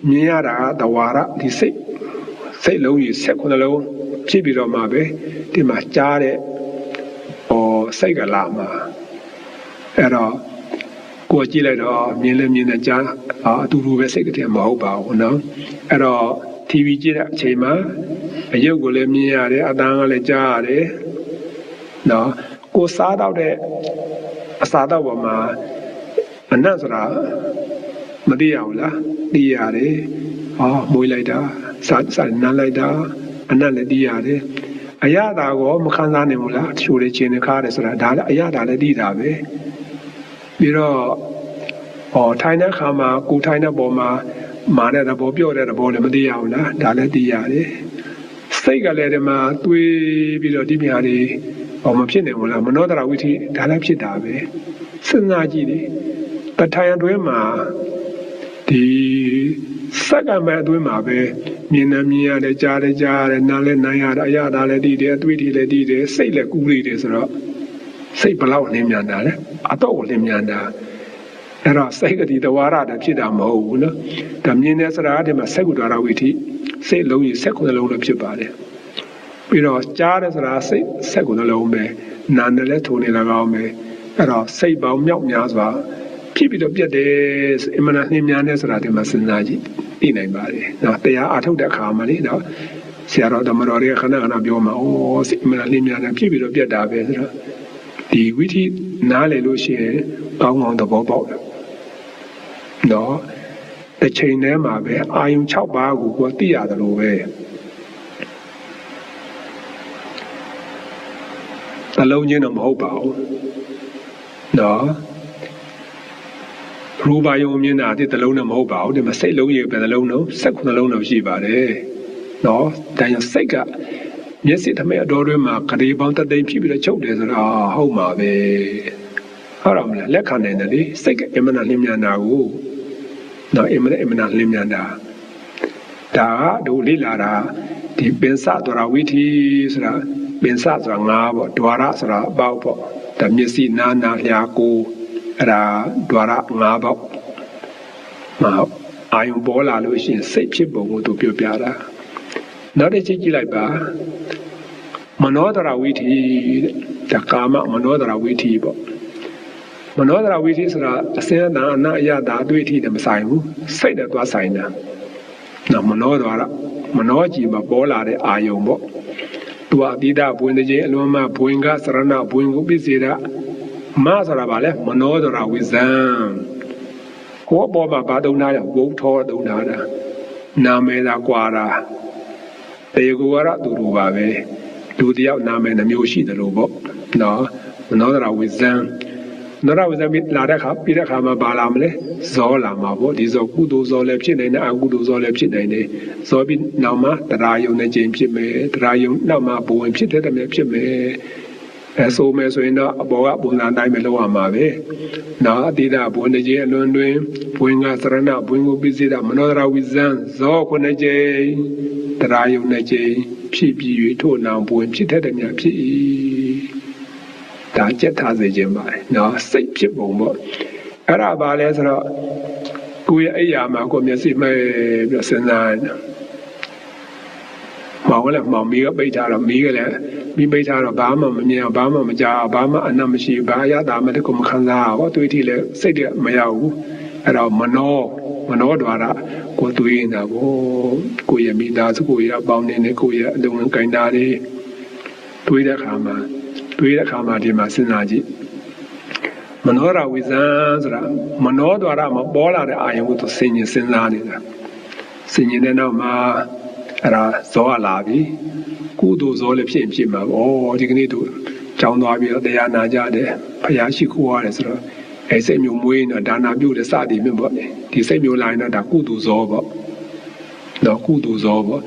မြင်ရတာတဝါရဒီစိတ်လုံးကြီး16လုံးဖြစ်ပြီးတော့မှပဲဒီမှာကြားတဲ့စိတ်ကလာမှာအဲ့တော့ကိုကြည့်လိုက်တော့မြင်လည်းမြင်တယ်ကြားအတူတူပဲစိတ်ကတည်းကမဟုတ်ပါဘူးနော်အဲ့တော့ TV ကြည့်တဲ့အချိန်မှာအယုတ်ကိုလည်းမြင်ရတယ်အတန်းကလည်းကြားရတယ်နော်ကိုစားတော့တဲ့အစာတော့ပေါ်မှာအနတ်ဆိုတာမသိရဘူးလားသိရတယ်မွေးလိုက်တာစားနမ်းလိုက်တာအနတ်လည်းသိရတယ်အရသာကိုမခံစားနိုင်ဘူးလားချိုးလေးချင်းနဲ့ခါတယ်ဆိုတာဒါလည်းအရသာလည်းသိတာပဲပြီးတော့ထိုင်တဲ့ခါမှာကိုထိုင်တဲ့ပေါ်မှာမာတဲ့သဘောပြော့တဲ့သဘောလည်းမသိရဘူးလားဒါလည်းသိရတယ်စိတ်ကလည်းဒီမှာတွေးပြီးတော့ဒီမြာတွေမဖြစ်နိုင်ဘူးလားမနောတရဝိထိဒါလည်းဖြစ်တာပဲစဉ်းစားကြည့်လေတထိုင်အတွင်းမှာဒီစက္ကန့်မဲ့အတွင်းမှာပဲမြင်နေမြင်ရတယ်ကြားတယ်ကြားရတယ်နားလည်းနားရတယ်အရသာလည်းသိတယ်အတွေ့အထိလည်းသိတယ်စိတ်လည်းကူးနေတယ်ဆိုတော့စိတ်ဘလောက်လင်းမြန်တာလဲအတော့ကိုလင်းမြန်တာအဲ့တော့စိတ်ကတိတဝါရတာဖြစ်တာမဟုတ်ဘူးနော်ဒါမြင်တဲ့စရာဒီမှာစိတ်ကူတော်ဝိထိစိတ်လုံးကြီး16လုံးလည်းဖြစ်ပါတယ်ပြီးတော့ကြားတဲ့စရာစိတ်16လုံးပဲနားနဲ့လည်းထုံနေ၎င်းပဲအဲ့တော့စိတ်ပေါင်းမြောက်များစွာဖြစ်ပြီးတော့ပြတ်တယ်အမှန်နှင်းများတဲ့စရာဒီမှာစဉ်းစားကြည့်သိနိုင်ပါတယ်နော်တရားအထုတ်တဲ့အခါမှာလေနော်ဆရာတော်ဓမ္မတော်တွေကခဏပြောမှာစိတ်အမှန်နှင်းများတယ်ဖြစ်ပြီးတော့ပြတ်တာပဲဆိုတော့ဒီဝိထိနားလေလို့ရှိရင်ကောင်းသဘောပေါက်တယ်နော်တစ်ချိန်တည်းမှာပဲအာယုံ6ပါးကိုသိရတယ်လို့ပဲအလုံးချင်းတော့မဟုတ်ပါဘူးနော်ရူပါယုံမြင်တာဒီတစ်လုံးနဲ့မဟုတ်ပါဘူးဒီမှာစိတ်လုံးကြီးပဲတစ်လုံးတော့16လုံးတော့ရှိပါတယ်နော်ဒါကြောင့်စိတ်ကမျက်စိထမဲ့အတော်တွင်းမှာဂရေပေါင်းတသိန်းဖြစ်ပြီးတော့ချုပ်တယ်ဆိုတော့ဟုတ်မှာပဲဟုတ်တော့မလားလက်ခံနိုင်တယ်လေစိတ်ကအမှန်တန်လင်းမြန်တာကိုနော်အမှန်တန်လင်းမြန်တာဒါကတို့လေ့လာတာဒီပင်စဒွါရဝိထိဆိုတာပင်စဆိုတာငါးပေါ့ဒွါရဆိုတာအပေါက်ပေါ့ ဒါမျက်စိနားနာလျာကိုအဲ့ဒါဒွါရ၅ပေါက်အာယုံပေါ်လာလို့ရှိရင်စိတ်ဖြစ်ပုံကိုသူပြောပြတာနောက်တစ်ချက်ကြည့်လိုက်ပါမနောဒရဝိသီတဲ့ကာမမနောဒရဝိသီပေါ့မနောဒရဝိသီဆိုတာအစင်းနာအနာအယတာအတွေ့အထိနဲ့မဆိုင်ဘူးစိတ်နဲ့သွားဆိုင်တာနော်မနောဒရမနောကြီးမှာပေါ်လာတဲ့အာယုံပေါ့သူကအတိဒဘွင်တည်းအလွန်မှဘွင်ကစရဏဘွင်ကိုပြည့်စေတာမဆိုတာဗာလဲမနောဒရဝိဇံဟောပေါ်မှာဘာတုံးထားရဝုထောတုံးထားတာနာမည်သာကွာတာတေကိုရတူတူပါပဲလူတယောက်နာမည်နှမျိုးရှိတယ်လို့ပေါ့နော်မနောဒရဝိဇံနောဒရဝိဇံပြီးလာတဲ့ခါပြီးတဲ့ခါမှာဘာလာမလဲဇောလာမှာပေါ့ဒီဇောကုသိုလ်ဇောလည်းဖြစ်နိုင်တယ်အကုသိုလ်ဇောလည်းဖြစ်နိုင်တယ်ဇောပြီးနောက်မှာတရားယုံနဲ့ခြင်းဖြစ်မယ်တရားယုံနောက်မှာဘဝင်ဖြစ်တဲ့တည်းဖြစ်မယ်ဆိုမယ်ဆိုရင်တော့အပေါ်ကပုံစံတိုင်းပဲလောက်ရမှာပဲနော်အတိဒဘဝင်တည်းအလွန်တွင်ဘဝင်ကစရဏဘဝင်ကိုပြည့်စည်တာမနောဒရဝိဇံဇောခုနှစ်ကြိမ်တရားယုံနဲ့ခြင်းဖြစ်ပြီး၍ထို့နောင်ဘဝင်ဖြစ်တဲ့တည်းဖြစ်၏ဒါကြက်ထားစေခြင်းပါတယ်နော်စိတ်ဖြစ်ပုံပေါ့အဲ့ဒါပါလဲဆိုတော့ကိုယ့်ရဲ့အိယာမှာကိုယ်မျက်စိမဲ့ပြီးစဉ်းစားနေမောင်လည်းမောင်မီးကပိတ်ထားတော့မီးကလည်းမီးပိတ်ထားတော့ဘာမှမမြင်ဘာမှမကြားဘာမှအနတ်မရှိဘာရတာမှတကူမခံစားဘူးတွေးထိလည်းစိတ်ကမရောက်ဘူးအဲ့တော့မနောဒွါရကိုတွေးနေတာကိုကိုယ့်ရဲ့မိသားစုကိုယ့်ရဲ့အပေါင်းနဲ့ကိုယ့်ရဲ့အလုံးလုံးကိုင်းတာတွေးတဲ့အခါမှာဒီမှာစဉ်းစားကြည့်မနောဒရဝိဇံဆိုတာမနောဒွါရမှာပေါ်လာတဲ့အာယုံကိုသူစဉ်းကျင်စဉ်းစားနေတာစဉ်းကျင်တဲ့နောက်မှာအဲ့ဒါဇောလာပြီကုသိုလ်ဇောလည်းဖြစ်မှာပေါ့ဒီကနေ့သူကြောင်းသွားပြီးတော့တရားနာကြတယ်ဖယားရှိခိုးရတယ်ဆိုတော့အဲ့စိတ်မျိုးမွေးနေတာဒါနာပြုတ်တဲ့စသည်မျိုးပေါ့ဒီစိတ်မျိုးလာရင်တော့ဒါကုသိုလ်ဇောပေါ့တော့ကုသိုလ်ဇောပေါ့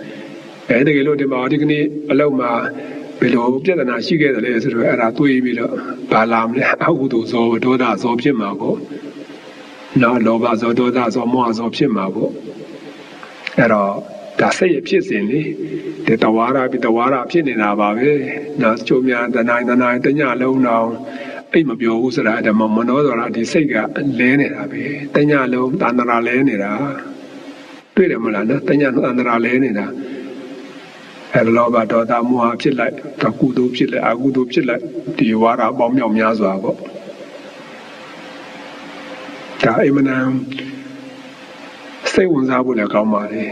အဲ့တကယ်လို့ဒီမှာဒီကနေ့အလုံးမှာဘယ်လိုပြဿနာရှိခဲ့တယ်လဲဆိုတော့အဲ့ဒါတွေးပြီးတော့ဘာလာမလဲအကုသိုလ်ဇောဒေါသဇောဖြစ်မှာပေါ့နော်လောဘဇောဒေါသဇောမောဟဇောဖြစ်မှာပေါ့အဲ့တော့ဒါစိတ်ရဖြစ်စဉ်လေဒီတဝါရပြီးတဝါရဖြစ်နေတာပါပဲနော်ချိုးများတနိုင်တညလုံးတော့အိတ်မပြောဘူးဆိုတာအဲ့ဒါမနောဒရဒီစိတ်ကလဲနေတာပဲတညလုံးတဏှာလဲနေတာတွေ့တယ်မလားနော်တညတဏှာလဲနေတာအဲ့လောဘဒေါသမောဟဖြစ်လိုက်တကုသိုလ်ဖြစ်လိုက်အကုသိုလ်ဖြစ်လိုက်ဒီဝါရပေါင်းမြောက်များစွာပေါ့ဒါအိမနံစိတ်ဝင်စားဖို့လည်းကောင်းပါလေ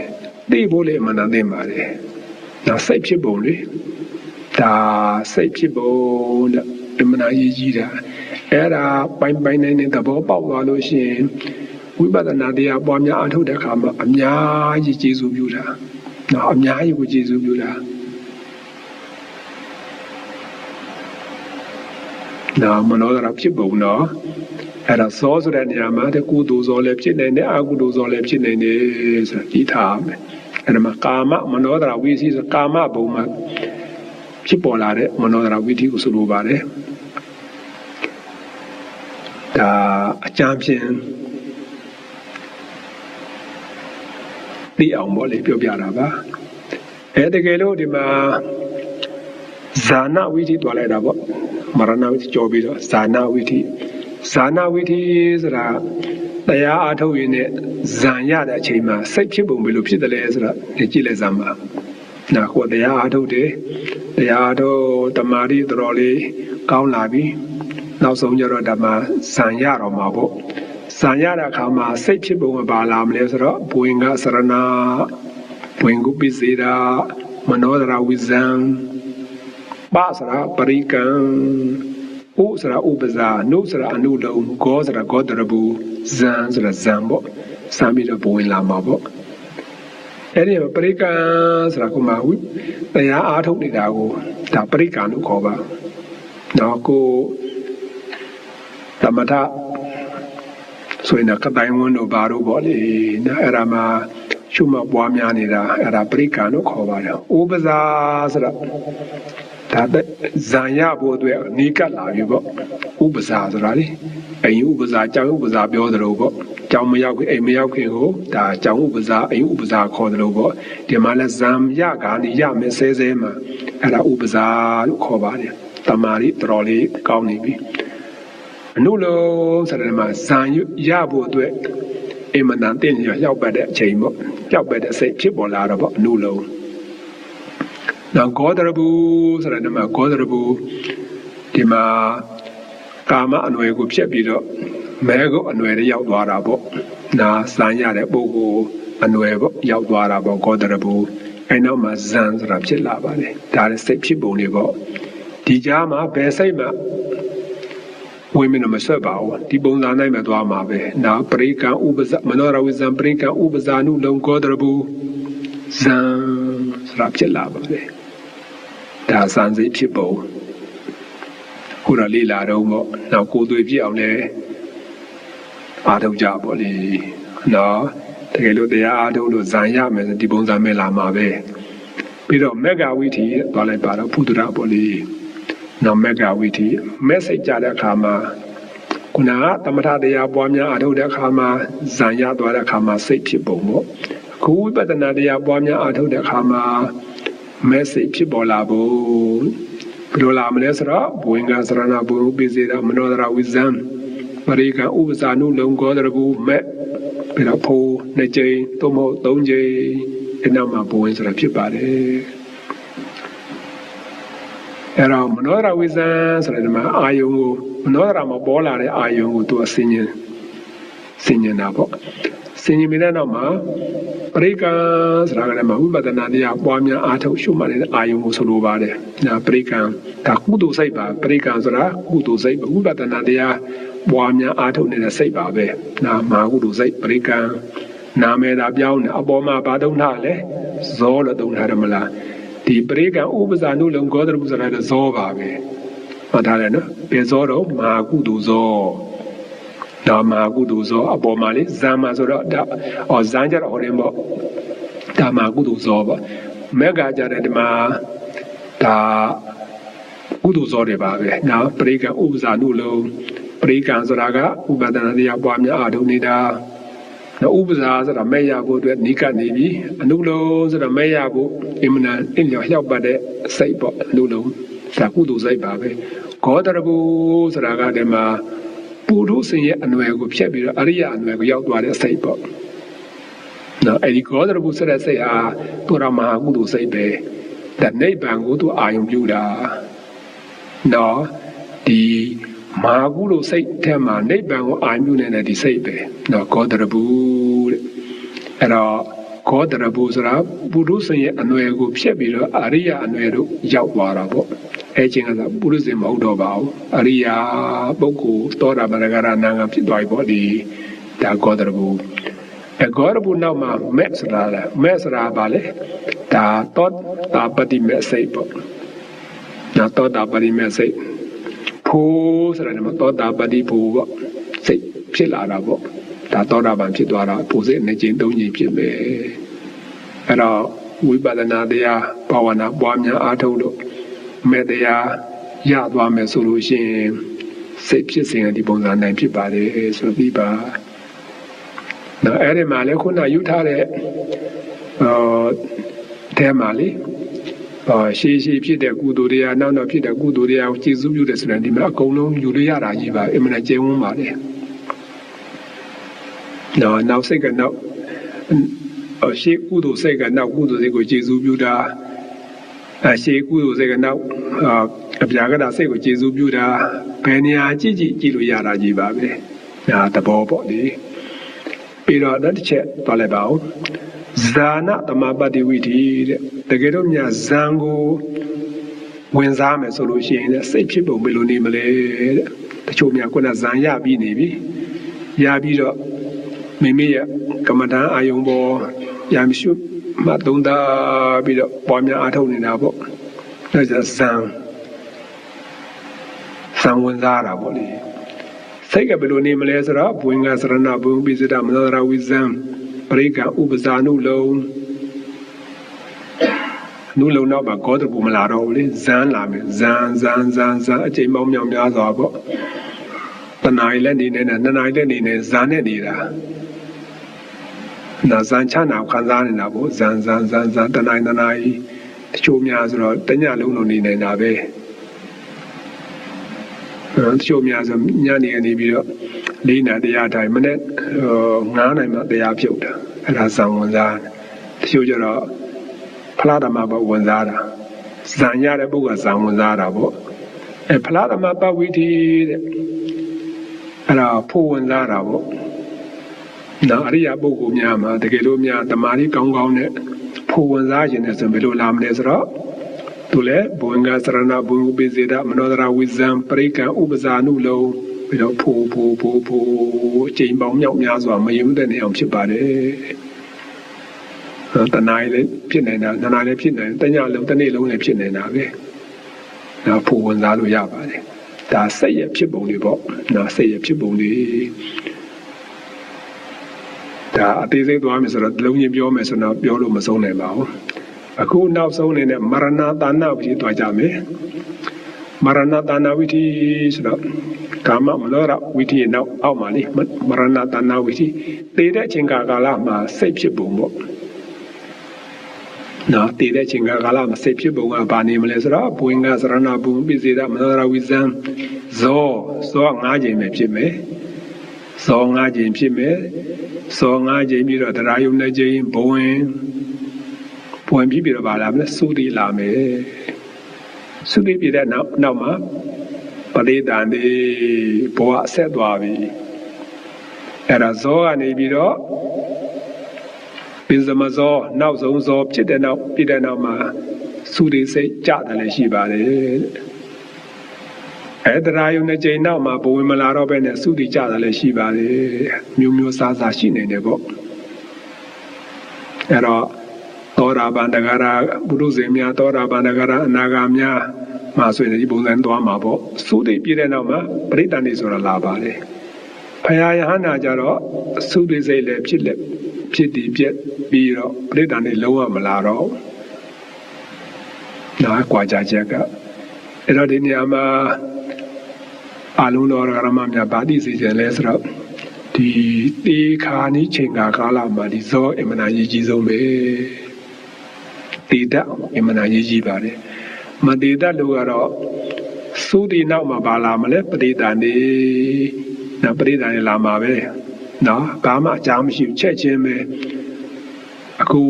သိဖို့လည်းအမှန်တန်သင့်ပါလေဒါစိတ်ဖြစ်ပုံလေဒါစိတ်ဖြစ်ပုံတဲ့အမှန်အရေးကြီးတာအဲ့ဒါပိုင်းနိုင်တဲ့သဘောပေါက်သွားလို့ရှိရင်ဝိပဿနာတရားပွားများအထုတ်တဲ့အခါမှာအများကြီးကျေစုပြုတာနော်အများကြီးကိုကျေစုပြုတာနော်မနောဒရဖြစ်ပုံနော်အဲ့ဒါဇောဆိုတဲ့နေရာမှာတကုသိုလ်ဇောလည်းဖြစ်နေတယ်အကုသိုလ်ဇောလည်းဖြစ်နေတယ်ဆိုတာဒီထားမယ်အဲ့ဒါမှာကာမမနောဒရဝိသီဆိုကာမဘုံမှာဖြစ်ပေါ်လာတဲ့မနောဒရဝိသီကိုဆိုလိုပါတယ်ဒါအကြမ်းဖြင့်သိအောင်ပေါ့လေပြောပြတာပါတကယ်လို့ဒီမှာဇာနာဝိသီတွားလိုက်တာပေါ့မရဏဝိသီကြောပြီးတော့ဇာနာဝိသီဆိုတာတရားအားထုတ်ရင်းနဲ့ဇံရတဲ့အချိန်မှာစိတ်ဖြစ်ပုံဘယ်လိုဖြစ်တယ်လဲဆိုတော့ကြည့်လိုက်စမ်းပါနာကိုတရားအားထုတ်တယ်တရားအားထုတ်တမာတိတော်လေးကောင်းလာပြီနောက်ဆုံးကျတော့ဓမ္မဇံရတော့မှာပေါ့ဇံရတဲ့အခါမှာစိတ်ဖြစ်ပုံကဘာလာမလဲဆိုတော့ဘဝင်ကစရဏဘဝင်ကိုပိစေတာမနောဒရဝိဇံပါစရာပရိကံဥစရာဥပဇာနုစရာအနုလုံးဂောစရာဂောတရဘူးဇံဆိုတာဇံပေါ့စမ်းပြီးတော့ဘဝင်လာမှာပေါ့အဲ့ဒီပရိကံဆိုတာကမှတရားအားထုတ်နေတာကိုဒါပရိကံလို့ခေါ်ပါတော့ကိုသမထဆိုရင်ကတိုင်ဝန်းတို့ဘာတို့ပေါ့လေနော်အဲ့ဒါမှရှုမှတ်ပွားများနေတာအဲ့ဒါပရိကံလို့ခေါ်ပါတယ်ဥပဇာဆိုတာဒါဇံရဖို့အတွက်နီးကပ်လာပြီပေါ့ဥပဇာဆိုတာလေအိမ်ဥပဇာကျောင်းဥပဇာပြောသလိုပေါ့ကျောင်းမရောက်ခင်အိမ်မရောက်ခင်ကိုဒါကျောင်းဥပဇာအိမ်ဥပဇာခေါ်သလိုပေါ့ဒီမှာလဲဇံရကနေရမယ်ဆဲမှာအဲ့ဒါဥပဇာလို့ခေါ်ပါတယ်တ တမာရီတော်လေးကောင်းနေပြီအနုလုံးဆိုတဲ့မှာဇံရဖို့အတွက်အိမနန်တင်းရောက်ပတ်တဲ့အချိန်ပေါ့ရောက်ပတ်တဲ့စိတ်ဖြစ်ပေါ်လာတော့ပေါ့အနုလုံးနောက်ဂေါတရဘူးဆိုတဲ့မှာဂေါတရဘူးဒီမှာကာမအနွယ်ကိုဖြတ်ပြီးတော့မဲကိုအနွယ်တွေရောက်သွားတာပေါ့နာဇံရတဲ့ပုဂ္ဂိုလ်အနွယ်ပေါ့ရောက်သွားတာပေါ့ဂေါတရဘူးအဲနောက်မှာဇံဆိုတာဖြစ်လာပါတယ်ဒါလည်းစိတ်ဖြစ်ပုံတွေပေါ့ဒီကြားမှာဘယ်စိတ်မှဝိမင်းမဆွတ်ပါဘူးဒီပုံစံနိုင်မှသွားမှာပဲနောက်ပရိကံဥပဇမနောရဝိဇံပရိကံဥပဇာနုလုံဂေါတရဘူးဇံဆိုတာဖြစ်လာပါတယ်ဒါဇံစိတ်ဖြစ်ပုံခုတော့လေးလာတော့ပေါ့နောက်ကိုယ်သွေးပြည့်အောင်လည်းအားထုတ်ကြပေါ့လေနော်တကယ်လို့တရားအားထုတ်လို့ဇံရမယ်ဆိုဒီပုံစံမဲ့လာမှာပဲပြီးတော့မေဃဝိသီသွားလိုက်ပါတော့ဖုဒ္ဓရပေါ့လေနောက်မေဃဝိသီမဲ့စိတ်ကြတဲ့အခါမှာခုနကသမထတရားပွားများအားထုတ်တဲ့အခါမှာဇံရသွားတဲ့အခါမှာစိတ်ဖြစ်ပုံပေါ့ခုဝိပဿနာတရားပွားများအားထုတ်တဲ့အခါမှာမဲ့စိတ်ဖြစ်ပေါ်လာဖို့ဘယ်လိုလာမလဲဆိုတော့ဘဝင်္ဂစရဏဘုရုပိစေတာမနောဒရဝိဇံပရိကံဥပဇာနုလုံဂေါတရဘူးမဲ့ပြီးတော့ဖိုးနှစ်ကြိမ်သို့မဟုတ်သုံးကြိမ်ဒီနောက်မှာဘဝင်ဆိုတာဖြစ်ပါတယ်အဲ့တော့မနောဒရဝိဇံဆိုတဲ့မှာအာယုံကိုမနောဒရမှာပေါ်လာတဲ့အာယုံကိုသူအစင်းညင်တာပေါ့စင်ញင်နေတဲ့နောက်မှာပရိကံဆိုတာကလည်းဝိပဿနာတရားပွားများအားထုတ်ရှုမှတ်နေတဲ့အာယုံကိုဆိုလိုပါတယ်။ဒါပရိကံဒါကုသိုလ်စိတ်ပါပရိကံဆိုတာကုသိုလ်စိတ်ဝိပဿနာတရားပွားများအားထုတ်နေတဲ့စိတ်ပါပဲ။ဒါမဟာကုသိုလ်စိတ်ပရိကံနာမည်သာပြောင်းနေအပေါ်မှာဘာသုံးထားလဲဇောလို့သုံးထားတယ်မလား။ဒီပရိကံဥပဇာနုလုံဂေါတရပုဆိုတာလည်းဇောပါပဲ။မှတ်ထားတယ်နော်။ဘယ်ဇောတော့မဟာကုသိုလ်ဇောဒါမာကုသိုလ်ဇောအပေါ်မှာလေဇာမဆိုတော့ဒါဇန်ကြတော့ဟောတယ်ပေါ့ဒါမာကုသိုလ်ဇောပေါ့မက်ကကြတဲ့ဒီမှာဒါကုသိုလ်ဇောတွေပါပဲနော်ပရိကံဥပဇာနုလုံပရိကံဆိုတာကဥပဒနာတရားပွားများအားထုတ်နေတာနော်ဥပဇာဆိုတာမဲ့ရဖို့အတွက်နိကနေပြီအနုလုံဆိုတာမဲ့ရဖို့အင်မနာအင်းလျောက်ပတ်တဲ့စိတ်ပေါ့အနုလုံဒါကုသိုလ်စိတ်ပါပဲဂေါတရပုဆိုတာကဒီမှာပုရုษရဲ့အနွယ်ကိုဖြတ်ပြီးတော့အရိယအနွယ်ကိုရောက်သွားတဲ့စိတ်ပေါ့နော်အဲဒီဂေါတရပုဆိုတဲ့စိတ်ဟာသူတော်မဟာကုသိုလ်စိတ်ပဲဒါနိဗ္ဗာန်ကိုသူအာရုံပြုတာနော်ဒီမဟာကုသိုလ်စိတ်ထဲမှာနိဗ္ဗာန်ကိုအာရုံပြုနေတဲ့ဒီစိတ်ပဲနော်ဂေါတရပုတဲ့အဲ့တော့ဂေါတရပုဆိုတာပုရုษရဲ့အနွယ်ကိုဖြတ်ပြီးတော့အရိယအနွယ်တို့ရောက်သွားတာပေါ့အဲချင်းကပုရုษမဟုတ်တော့ပါဘူးအရိယာပုဂ္ဂိုလ်သောတာပန်ဂရနာငါဖြစ်သွားပြီပေါ့ဒီဒါဂေါတရပုအဲဂေါတရပုနောက်မှာမဲ့ဆိုတာလဲမဲ့ဆိုတာပါလေဒါသောတာပတိမဲ့စိတ်ပေါ့ဒါသောတာပတိမဲ့စိတ်ဖို့ဆိုတာကသောတာပတိဖို့ပေါ့စိတ်ဖြစ်လာတာပေါ့ဒါသောတာပန်ဖြစ်သွားတာဖို့စိတ်နှစ်ကြိမ်သုံးကြိမ်ဖြစ်မယ်အဲ့တော့ဝိပဿနာတရားဘာဝနာပွားများအားထုတ်လို့မဲ့တရားရသွားမယ်ဆိုလို့ရှိရင်စိတ်ဖြစ်စဉ်ဒီပုံစံနိုင်ဖြစ်ပါတယ်ဆိုပြီးပါနော်အဲ့ဒီမှာလည်းခုနယူထားတဲ့တဲမှာလေရှေးဖြစ်တဲ့ကုသိုလ်တရားနောက်ဖြစ်တဲ့ကုသိုလ်တရားကိုကျေစုပြုတယ်ဆိုရင်ဒီမှာအကုန်လုံးယူလို့ရတာကြီးပါအမှန်တကျဲဝန်းပါလေနောက်စိတ်ကနောက်ရှေးကုသိုလ်စိတ်ကနောက်ကုသိုလ်စိတ်ကိုကျေစုပြုတာရှေးကုသိုလ်စိတ်ကနောက်အပြာကတာစိတ်ကိုကျေစုပြုတာဘယ်နေရာကြည့်လို့ရတာကြီးပါပဲဒါသဘောပေါ့လေပြီးတော့တစ်ချက်သွားလိုက်ပါဦးဇာနာတမပတ္တိဝိသီတဲ့တကယ်တော့မြဇံကိုဝင်စားမယ်ဆိုလို့ရှိရင်စိတ်ဖြစ်ပုံဘယ်လိုနေမလဲတဲ့တချို့များခုနဇံရပြီးနေပြီရပြီးတော့မိမိရဲ့ကမ္မဋ္ဌာန်းအာယုံပေါ်ရမရှိမှသုံးသပြီးတော့ပွားများအားထုတ်နေတာပေါ့ဒါကြောင့်ဇံဝင်စားတာပေါ့လေစိတ်ကဘယ်လိုနေမလဲဆိုတော့ဘဝင်္ဂစရဏဘုံပိစဒမနောဒရဝိဇံပရိကံဥပဇာနုလုံနုလုံတော့ဗောဂေါတရပုမလာတော့ဘူးလေဇံလာမယ်ဇံအချိန်ပေါင်းမြောင်များစွာပေါ့တဏှာကြီးလည်းနေနေနှစ်နာရီလည်းနေနေဇံနဲ့နေတာနာဇံချနာခံစားနေတာပေါ့ဇံတဏှာတချို့များဆိုတော့တညလုံးလုံးနေနေတာပဲ ချို့များဆိုညနေကနေပြီးတော့၄နာတရားထိုင်မနေ့9နိုင်မှတရားပြုတ်တာအဲ့ဒါဇံဝင်စားတချို့ကျတော့ဖလားဓမ္မဘဝင်စားတာဇံရတဲ့ပုဂ္ဂိုလ်ဇံဝင်စားတာပေါ့ဖလားဓမ္မပဝိသီတဲ့အဲ့ဒါဖို့ဝင်စားတာပေါ့နောက်အရိယာပုဂ္ဂိုလ်များမှာတကယ်လို့များတမာရီကောင်းကောင်းနဲ့ဖို့ဝင်စားခြင်းနဲ့ဆိုဘယ်လိုလာမလဲဆိုတော့သူလည်းဘဝင်ကစရဏဘုံဥပိစေတမနောဒရာဝိဇံပရိကံဥပဇာနုလုံးပြီးတော့ဖို့အချိန်ပေါင်းမြောက်များစွာမယုံတဲ့နေအောင်ဖြစ်ပါတယ်တဏှာလည်းဖြစ်နေတာနာနာလည်းဖြစ်နေတညလုံးတစ်နေ့လုံးလည်းဖြစ်နေတာပဲနောက်ဖို့ဝင်စားလို့ရပါတယ်ဒါစိတ်ရဲ့ဖြစ်ပုံတွေပေါ့နော်စိတ်ရဲ့ဖြစ်ပုံတွေဒါအသေးစိတ်သွားမယ်ဆိုတော့လုံးချင်းပြောမယ်ဆိုတော့ပြောလို့မဆုံးနိုင်ပါဘူးအခုနောက်ဆုံးအနေနဲ့မရဏတာဏဝိသီသွားကြမယ်မရဏတာဏဝိသီဆိုတော့ကာမမနောရဝိသီနောက်အောက်မှာလေမရဏတာဏဝိသီတည်တဲ့အချိန်ကာလမှာစိတ်ဖြစ်ပုံပေါ့နော်တည်တဲ့အချိန်ကာလမှာစိတ်ဖြစ်ပုံကဘာနေမလဲဆိုတော့ဘုရင်ကစရဏဘုံပိစေတမနောရဝိဇံဇော5ချိန်ပဲဖြစ်မယ်ဇော5ချိန်ဖြစ်မယ်ဇော5ချိန်ပြီးတော့တရားယုံ2ချိန်ဘဝင်ပြီးတော့ဗာလာမလဲသုတိလာမယ်သုတိပြတဲ့နောက်မှာပရိသန္တိဘဝဆက်သွားပြီအဲ့ဒါဇောကနေပြီးတော့ပင်စမဇောနောက်ဆုံးဇောဖြစ်တဲ့နောက်ပြတဲ့နောက်မှာသုတိစိတ်ကြတယ်လည်းရှိပါတယ်အဲ့တရားယုံ2ချိန်နောက်မှာဘဝင်မလာတော့ပဲနဲ့သုတိကြတယ်လည်းရှိပါတယ်မျိုးစားရှိနေတယ်ပေါ့အဲ့တော့သောတာပန်တဂရပုရုဇဉ်များသောတာပန်တဂရအနာဂါများမှာဆိုရင်ဒီပုံစံသွားမှာပေါ့သုတိပြည့်တဲ့နောက်မှာပရိသန္တိဆိုတာလာပါတယ်ဘုရားယဟနာကြတော့သုတိစိတ်လည်းဖြစ်တည်ပြက်ပြီးတော့ပရိသန္တိလုံးဝမလာတော့နားကွာကြချက်ကအဲ့တော့ဒီနေရာမှာအလုံးတော်ရမများဗာတိစီခြင်းလဲဆိုတော့ဒီတေခါနိချိန်ကာလမှာဒီဇောအမနာရေးကြီးဆုံးပဲတည်တတ်အမှန်တရားကြီးပါတယ်မတည်တတ်လို့ကတော့သုတိနောက်မှာပါလာမလဲပရိသန္တိနော်ပရိသန္တိလာမှာပဲနော်ဘာမှအကြောင်းမရှိဘူးချက်ချင်းပဲအခု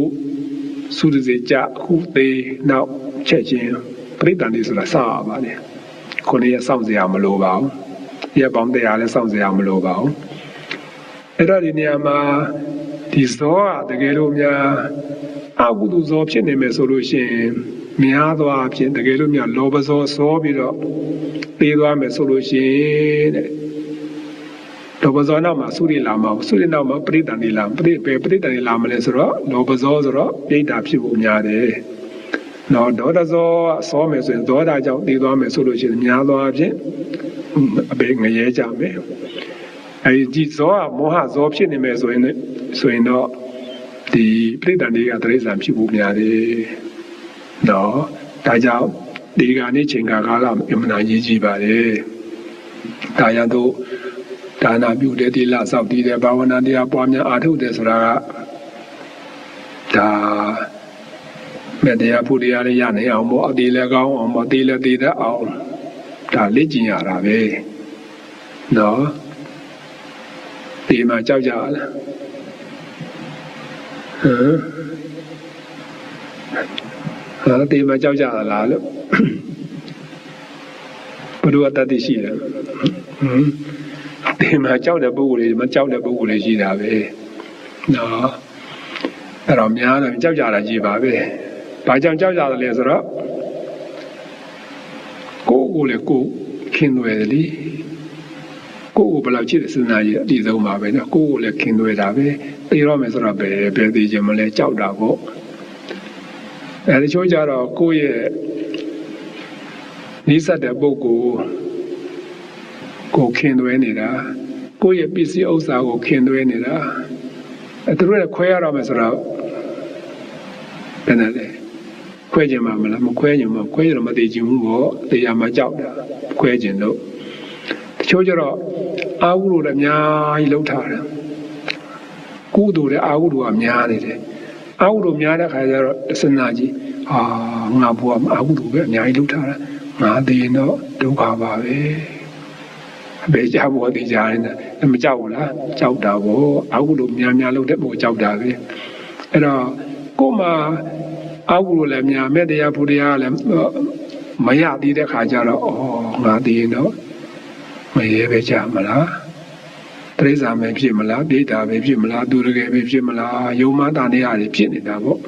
သုတိစေကြအခုသေးနောက်ချက်ချင်းပရိသန္တိဆိုတာစရပါတယ်ခုနေ့စောင့်စရာမလိုပါဘူးရက်ပေါင်းတရားလည်းစောင့်စရာမလိုပါဘူးအဲ့တော့ဒီနေရာမှာဒီဇောကတကယ်လို့များအကုသိုလ်ဇောဖြစ်နေမယ်ဆိုလို့ရှိရင်များသောအားဖြင့်တကယ်လို့များလောဘဇောစောပြီးတော့ပေးသွားမယ်ဆိုလို့ရှိရင်တဲ့လောဘဇောနောက်မှာသုရိလာမှာသုရိနောက်မှာပရိသန္တိလာပရိသန္တိလာမလဲဆိုတော့လောဘဇောဆိုတော့ပြိတ္တာဖြစ်ဖို့များတယ်နော်ဒေါသဇောစောမယ်ဆိုရင်ဒေါသကြောင့်ပေးသွားမယ်ဆိုလို့ရှိရင်များသောအားဖြင့်အပေငရဲကြမယ်အဲဒီဇောကမောဟဇောဖြစ်နေမယ်ဆိုရင်တော့ဒီပြိတ္တန်တွေကတိရစ္ဆာန်ဖြစ်ဖို့များတယ်နော်ဒါကြောင့်ဒီကနေ့ချိန်ကာလအမှန်အရေးကြီးပါတယ်ဒါရတော့ဒါနာပြုတဲ့တိလစောက်တည်တဲ့ဘာဝနာတရားပွားများအားထုတ်တယ်ဆိုတာကဒါမဲ့တရားဖို့တရားလေးရနေအောင်ပေါ့အတိလည်းကောင်းအောင်ပေါ့တိလည်းတည်တတ်အောင်ဒါလေ့ကျင့်ရတာပဲနော်ဒီမှာကြောက်ကြလားဒီမှာကြောက်ကြလားလို့ဘုရားတတိရှိတယ်ဒီမှာကြောက်တဲ့ပုဂ္ဂိုလ်တွေမကြောက်တဲ့ပုဂ္ဂိုလ်တွေရှိတာပဲနော်အဲ့တော့များတယ်ကြောက်ကြတာကြီးပါပဲဘာကြောင့်ကြောက်ကြတယ်လဲဆိုတော့ကိုယ်လည်းကိုယ်ခင်သွဲတယ်လေကိုယ်ဘယ်လောက်ချစ်တဲ့စဉ်းစားရည်အတိဆုံးပါပဲနော်ကိုယ်လည်းခင်သွဲတာပဲသိရမယ်ဆိုတော့ဘယ်သိချင်မလဲကြောက်တာပေါ့အဲဒီချိုးကြတော့ကိုယ့်ရဲ့နိစ္စတဲ့ပုဂ္ဂိုလ်ကိုခင်သွဲနေတာကိုယ့်ရဲ့ပစ္စည်းဥစ္စာကိုခင်သွဲနေတာသူတို့လည်းခွဲရတော့မယ်ဆိုတော့ဘယ်နဲ့လဲခွဲခြင်းမလားမခွဲခြင်းမခွဲကြတော့မသိချင်ဘူးပေါ့တရားမှကြောက်တာခွဲခြင်းတော့တချို့ကျတော့အာဟုလို့လည်းအများကြီးလှုပ်ထားတယ်ကုသိုလ်တဲ့အာဟုလို့ကများနေတယ်အာဟုလို့များတဲ့ခါကျတော့စဉ်းစားကြည့်ငါဘုရားအာဟုလို့ပဲအများကြီးလှုပ်ထားတာငါသိရင်တော့ဒုက္ခပါပဲ ဘယ်ကြောက်ဖို့တရားလဲမကြောက်ဘူးလားကြောက်တာဗောအခုလိုများလို့တဲ့ဘို့ကြောက်တာပဲအဲ့တော့ကို့မှာအခုလိုလည်းများမဲ့တရားဖို့တရားလည်းမရသေးတဲ့ခါကျတော့ငါတည်ရင်တော့မရဲပဲကြမလားတရိစ္ဆာန်ပဲဖြစ်မလားဒိဋ္ဌာပဲဖြစ်မလားသူတကယ်ပဲဖြစ်မလားယုံမတာနေရတယ်ဖြစ်နေတာဗော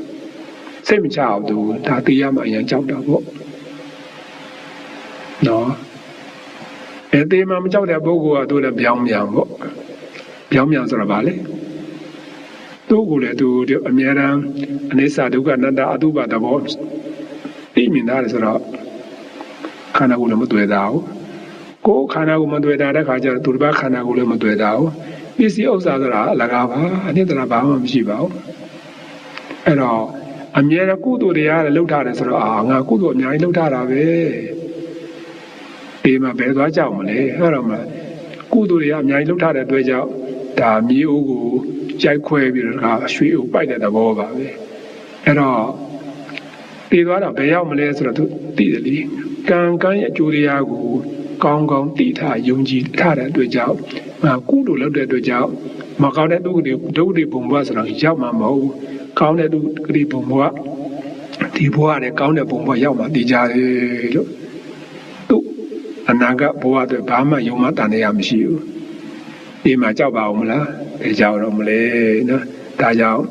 စိတ်မချအောင်သူဒါတရားမှအရင်ကြောက်တာဗောနော်အဲ့ဒီမှာမကြောက်တဲ့ပုဂ္ဂိုလ်ကသူလည်းပြောင်းမြန်ဗောပြောင်းမြန်ဆိုတာဗာလေသူ့ကိုလည်းသူအများအားအနိစ္စဒုက္ခအနတ္တအတုပသဘောသိမြင်တာလေဆိုတော့ခန္ဓာကိုယ်လည်းမတွေ့တာဘူးကိုယ်ခန္ဓာကိုယ်မတွေ့တာတဲ့ခါကျတော့သူတစ်ပါးခန္ဓာကိုယ်လည်းမတွေ့တာဘူးပစ္စည်းဥစ္စာဆိုတာအလကားပါအနိတ္တရာဘာမှမရှိပါဘူးအဲ့တော့အမြဲတမ်းကုသိုလ်တရားလည်းလှုပ်ထားတယ်ဆိုတော့ငါကုသိုလ်အများကြီးလှုပ်ထားတာပဲဒီမှာဘယ်သွားကြောက်မလဲအဲ့တော့မှကုသိုလ်တွေအများကြီးလှုပ်ထားတဲ့အတွက်ကြောင့်ဒါမြေအိုးကိုကြိုက်ခွဲပြီးတော့ရွှေအိုးပိုက်တဲ့သဘောပါပဲအဲ့တော့တည်သွားတာဘယ်ရောက်မလဲဆိုတော့သူသိတယ်လေကံရဲ့အကျိုးတရားကိုကောင်းကောင်းသိထားယုံကြည်ထားတဲ့အတွက်ကြောင့်ကုသိုလ်လုပ်တဲ့အတွက်ကြောင့်မကောင်းတဲ့ဒုက္ခတွေဘုံဘဝဆိုတော့ရောက်မှာမဟုတ်ဘူးကောင်းတဲ့ဒုက္ခတွေဘုံဘဝဒီဘဝနဲ့ကောင်းတဲ့ဘုံဘဝရောက်မှာတည်ကြတယ်လို့သူအနာဂတ်ဘဝအတွက်ဘာမှယုံမှတန်တရားမရှိဘူးဒီမှာကြောက်ပါအောင်မလားဒီကြောက်တော့မလဲနော်ဒါကြောင့်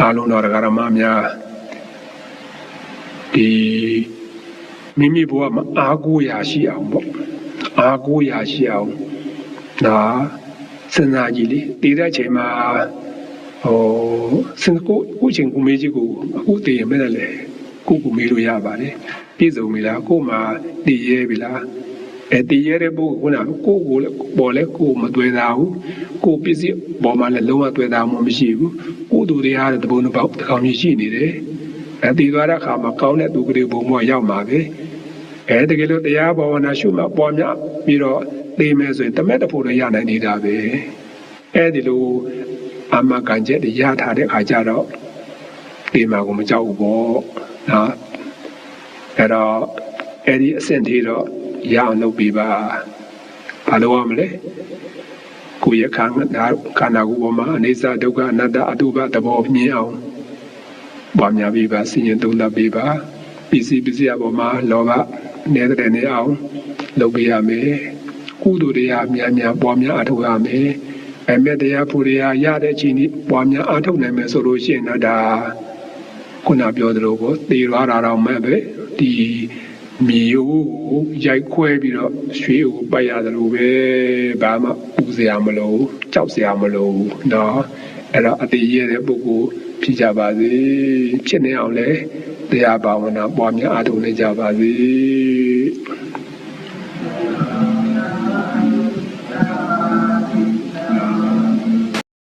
အားလုံးတော်ရမများဒီမိမိဘဝမှာအားကိုးရာရှိအောင်ပေါ့အားကိုးရာရှိအောင်ဒါစဉ်းစားကြည့်လေတည်တဲ့အချိန်မှာစဉ်းကိုချင်းကိုမေးကြည့်ကိုအခုတည်ရမယ်လေကိုမေးလို့ရပါတယ်ပြည့်စုံပြီလားကိုမှတည်ရဲပြီလားတည်ရဲတဲ့ပုဂ္ဂိုလ်ကကိုပေါ်လဲကိုမတွေ့တာဘူးကိုပစ္စည်းပေါ်မှာလည်းလုံးဝတွေ့တာမှမရှိဘူးကိုသူတရားတဲ့ဘုံတစ်ပေါက်တစ်ကောင်ကြီးရှိနေတယ်တည်သွားတဲ့အခါမှာကောင်းတဲ့သူကလေးဘုံဘဝရောက်မှာပဲတကယ်လို့တရားဘာဝနာရှုမှပွားများပြီးတော့သိမယ်ဆိုရင်တမက်တဖို့လည်းရနိုင်နေတာပဲဒီလိုအမှန်ကန်ချက်တွေရထားတဲ့အခါကျတော့ဒီမှာကိုမကြောက်ဘူးပေါ့နော်အဲ့တော့ဒီအဆင့်ထိတော့ရအောင်လုပ်ပြီးပါဘာလို့ရမလဲကိုယ့်ရဲ့ခန္ဓာကိုယ်ပေါ်မှာအနိစ္စဒုက္ခအနတ္တအတုပသဘောမြင်အောင်ပွားများပြီးပါစဉ်းကျင်သုံးသပ်ပြီးပါပစ္စည်းအပေါ်မှာလောဘနေတဲ့နေအောင်လုပ်ပေးရမယ်ကုသိုလ်တရားများပွားများအထောက်ရမယ်မေတ္တရားဖူတရားရတဲ့အချိန်นี้ပွားများအထောက်နိုင်မယ်ဆိုလို့ရှိရင်တော့ဒါခုနပြောသလိုပေါ့တည်သွားတာတော့မဲ့ပဲဒီမြေကိုရိုက်ခွဲပြီးတော့ရွှေကိုပိုက်ရတယ်လို့ပဲဘာမှပူစရာမလိုကြောက်စရာမလိုနော်အဲ့တော့အတည်ရတဲ့ပုဂ္ဂိုလ်ဖြစ်ကြပါစေဖြစ်နေအောင်လဲတရားဘာဝနာပွားများအားထုတ်နေကြပါစေ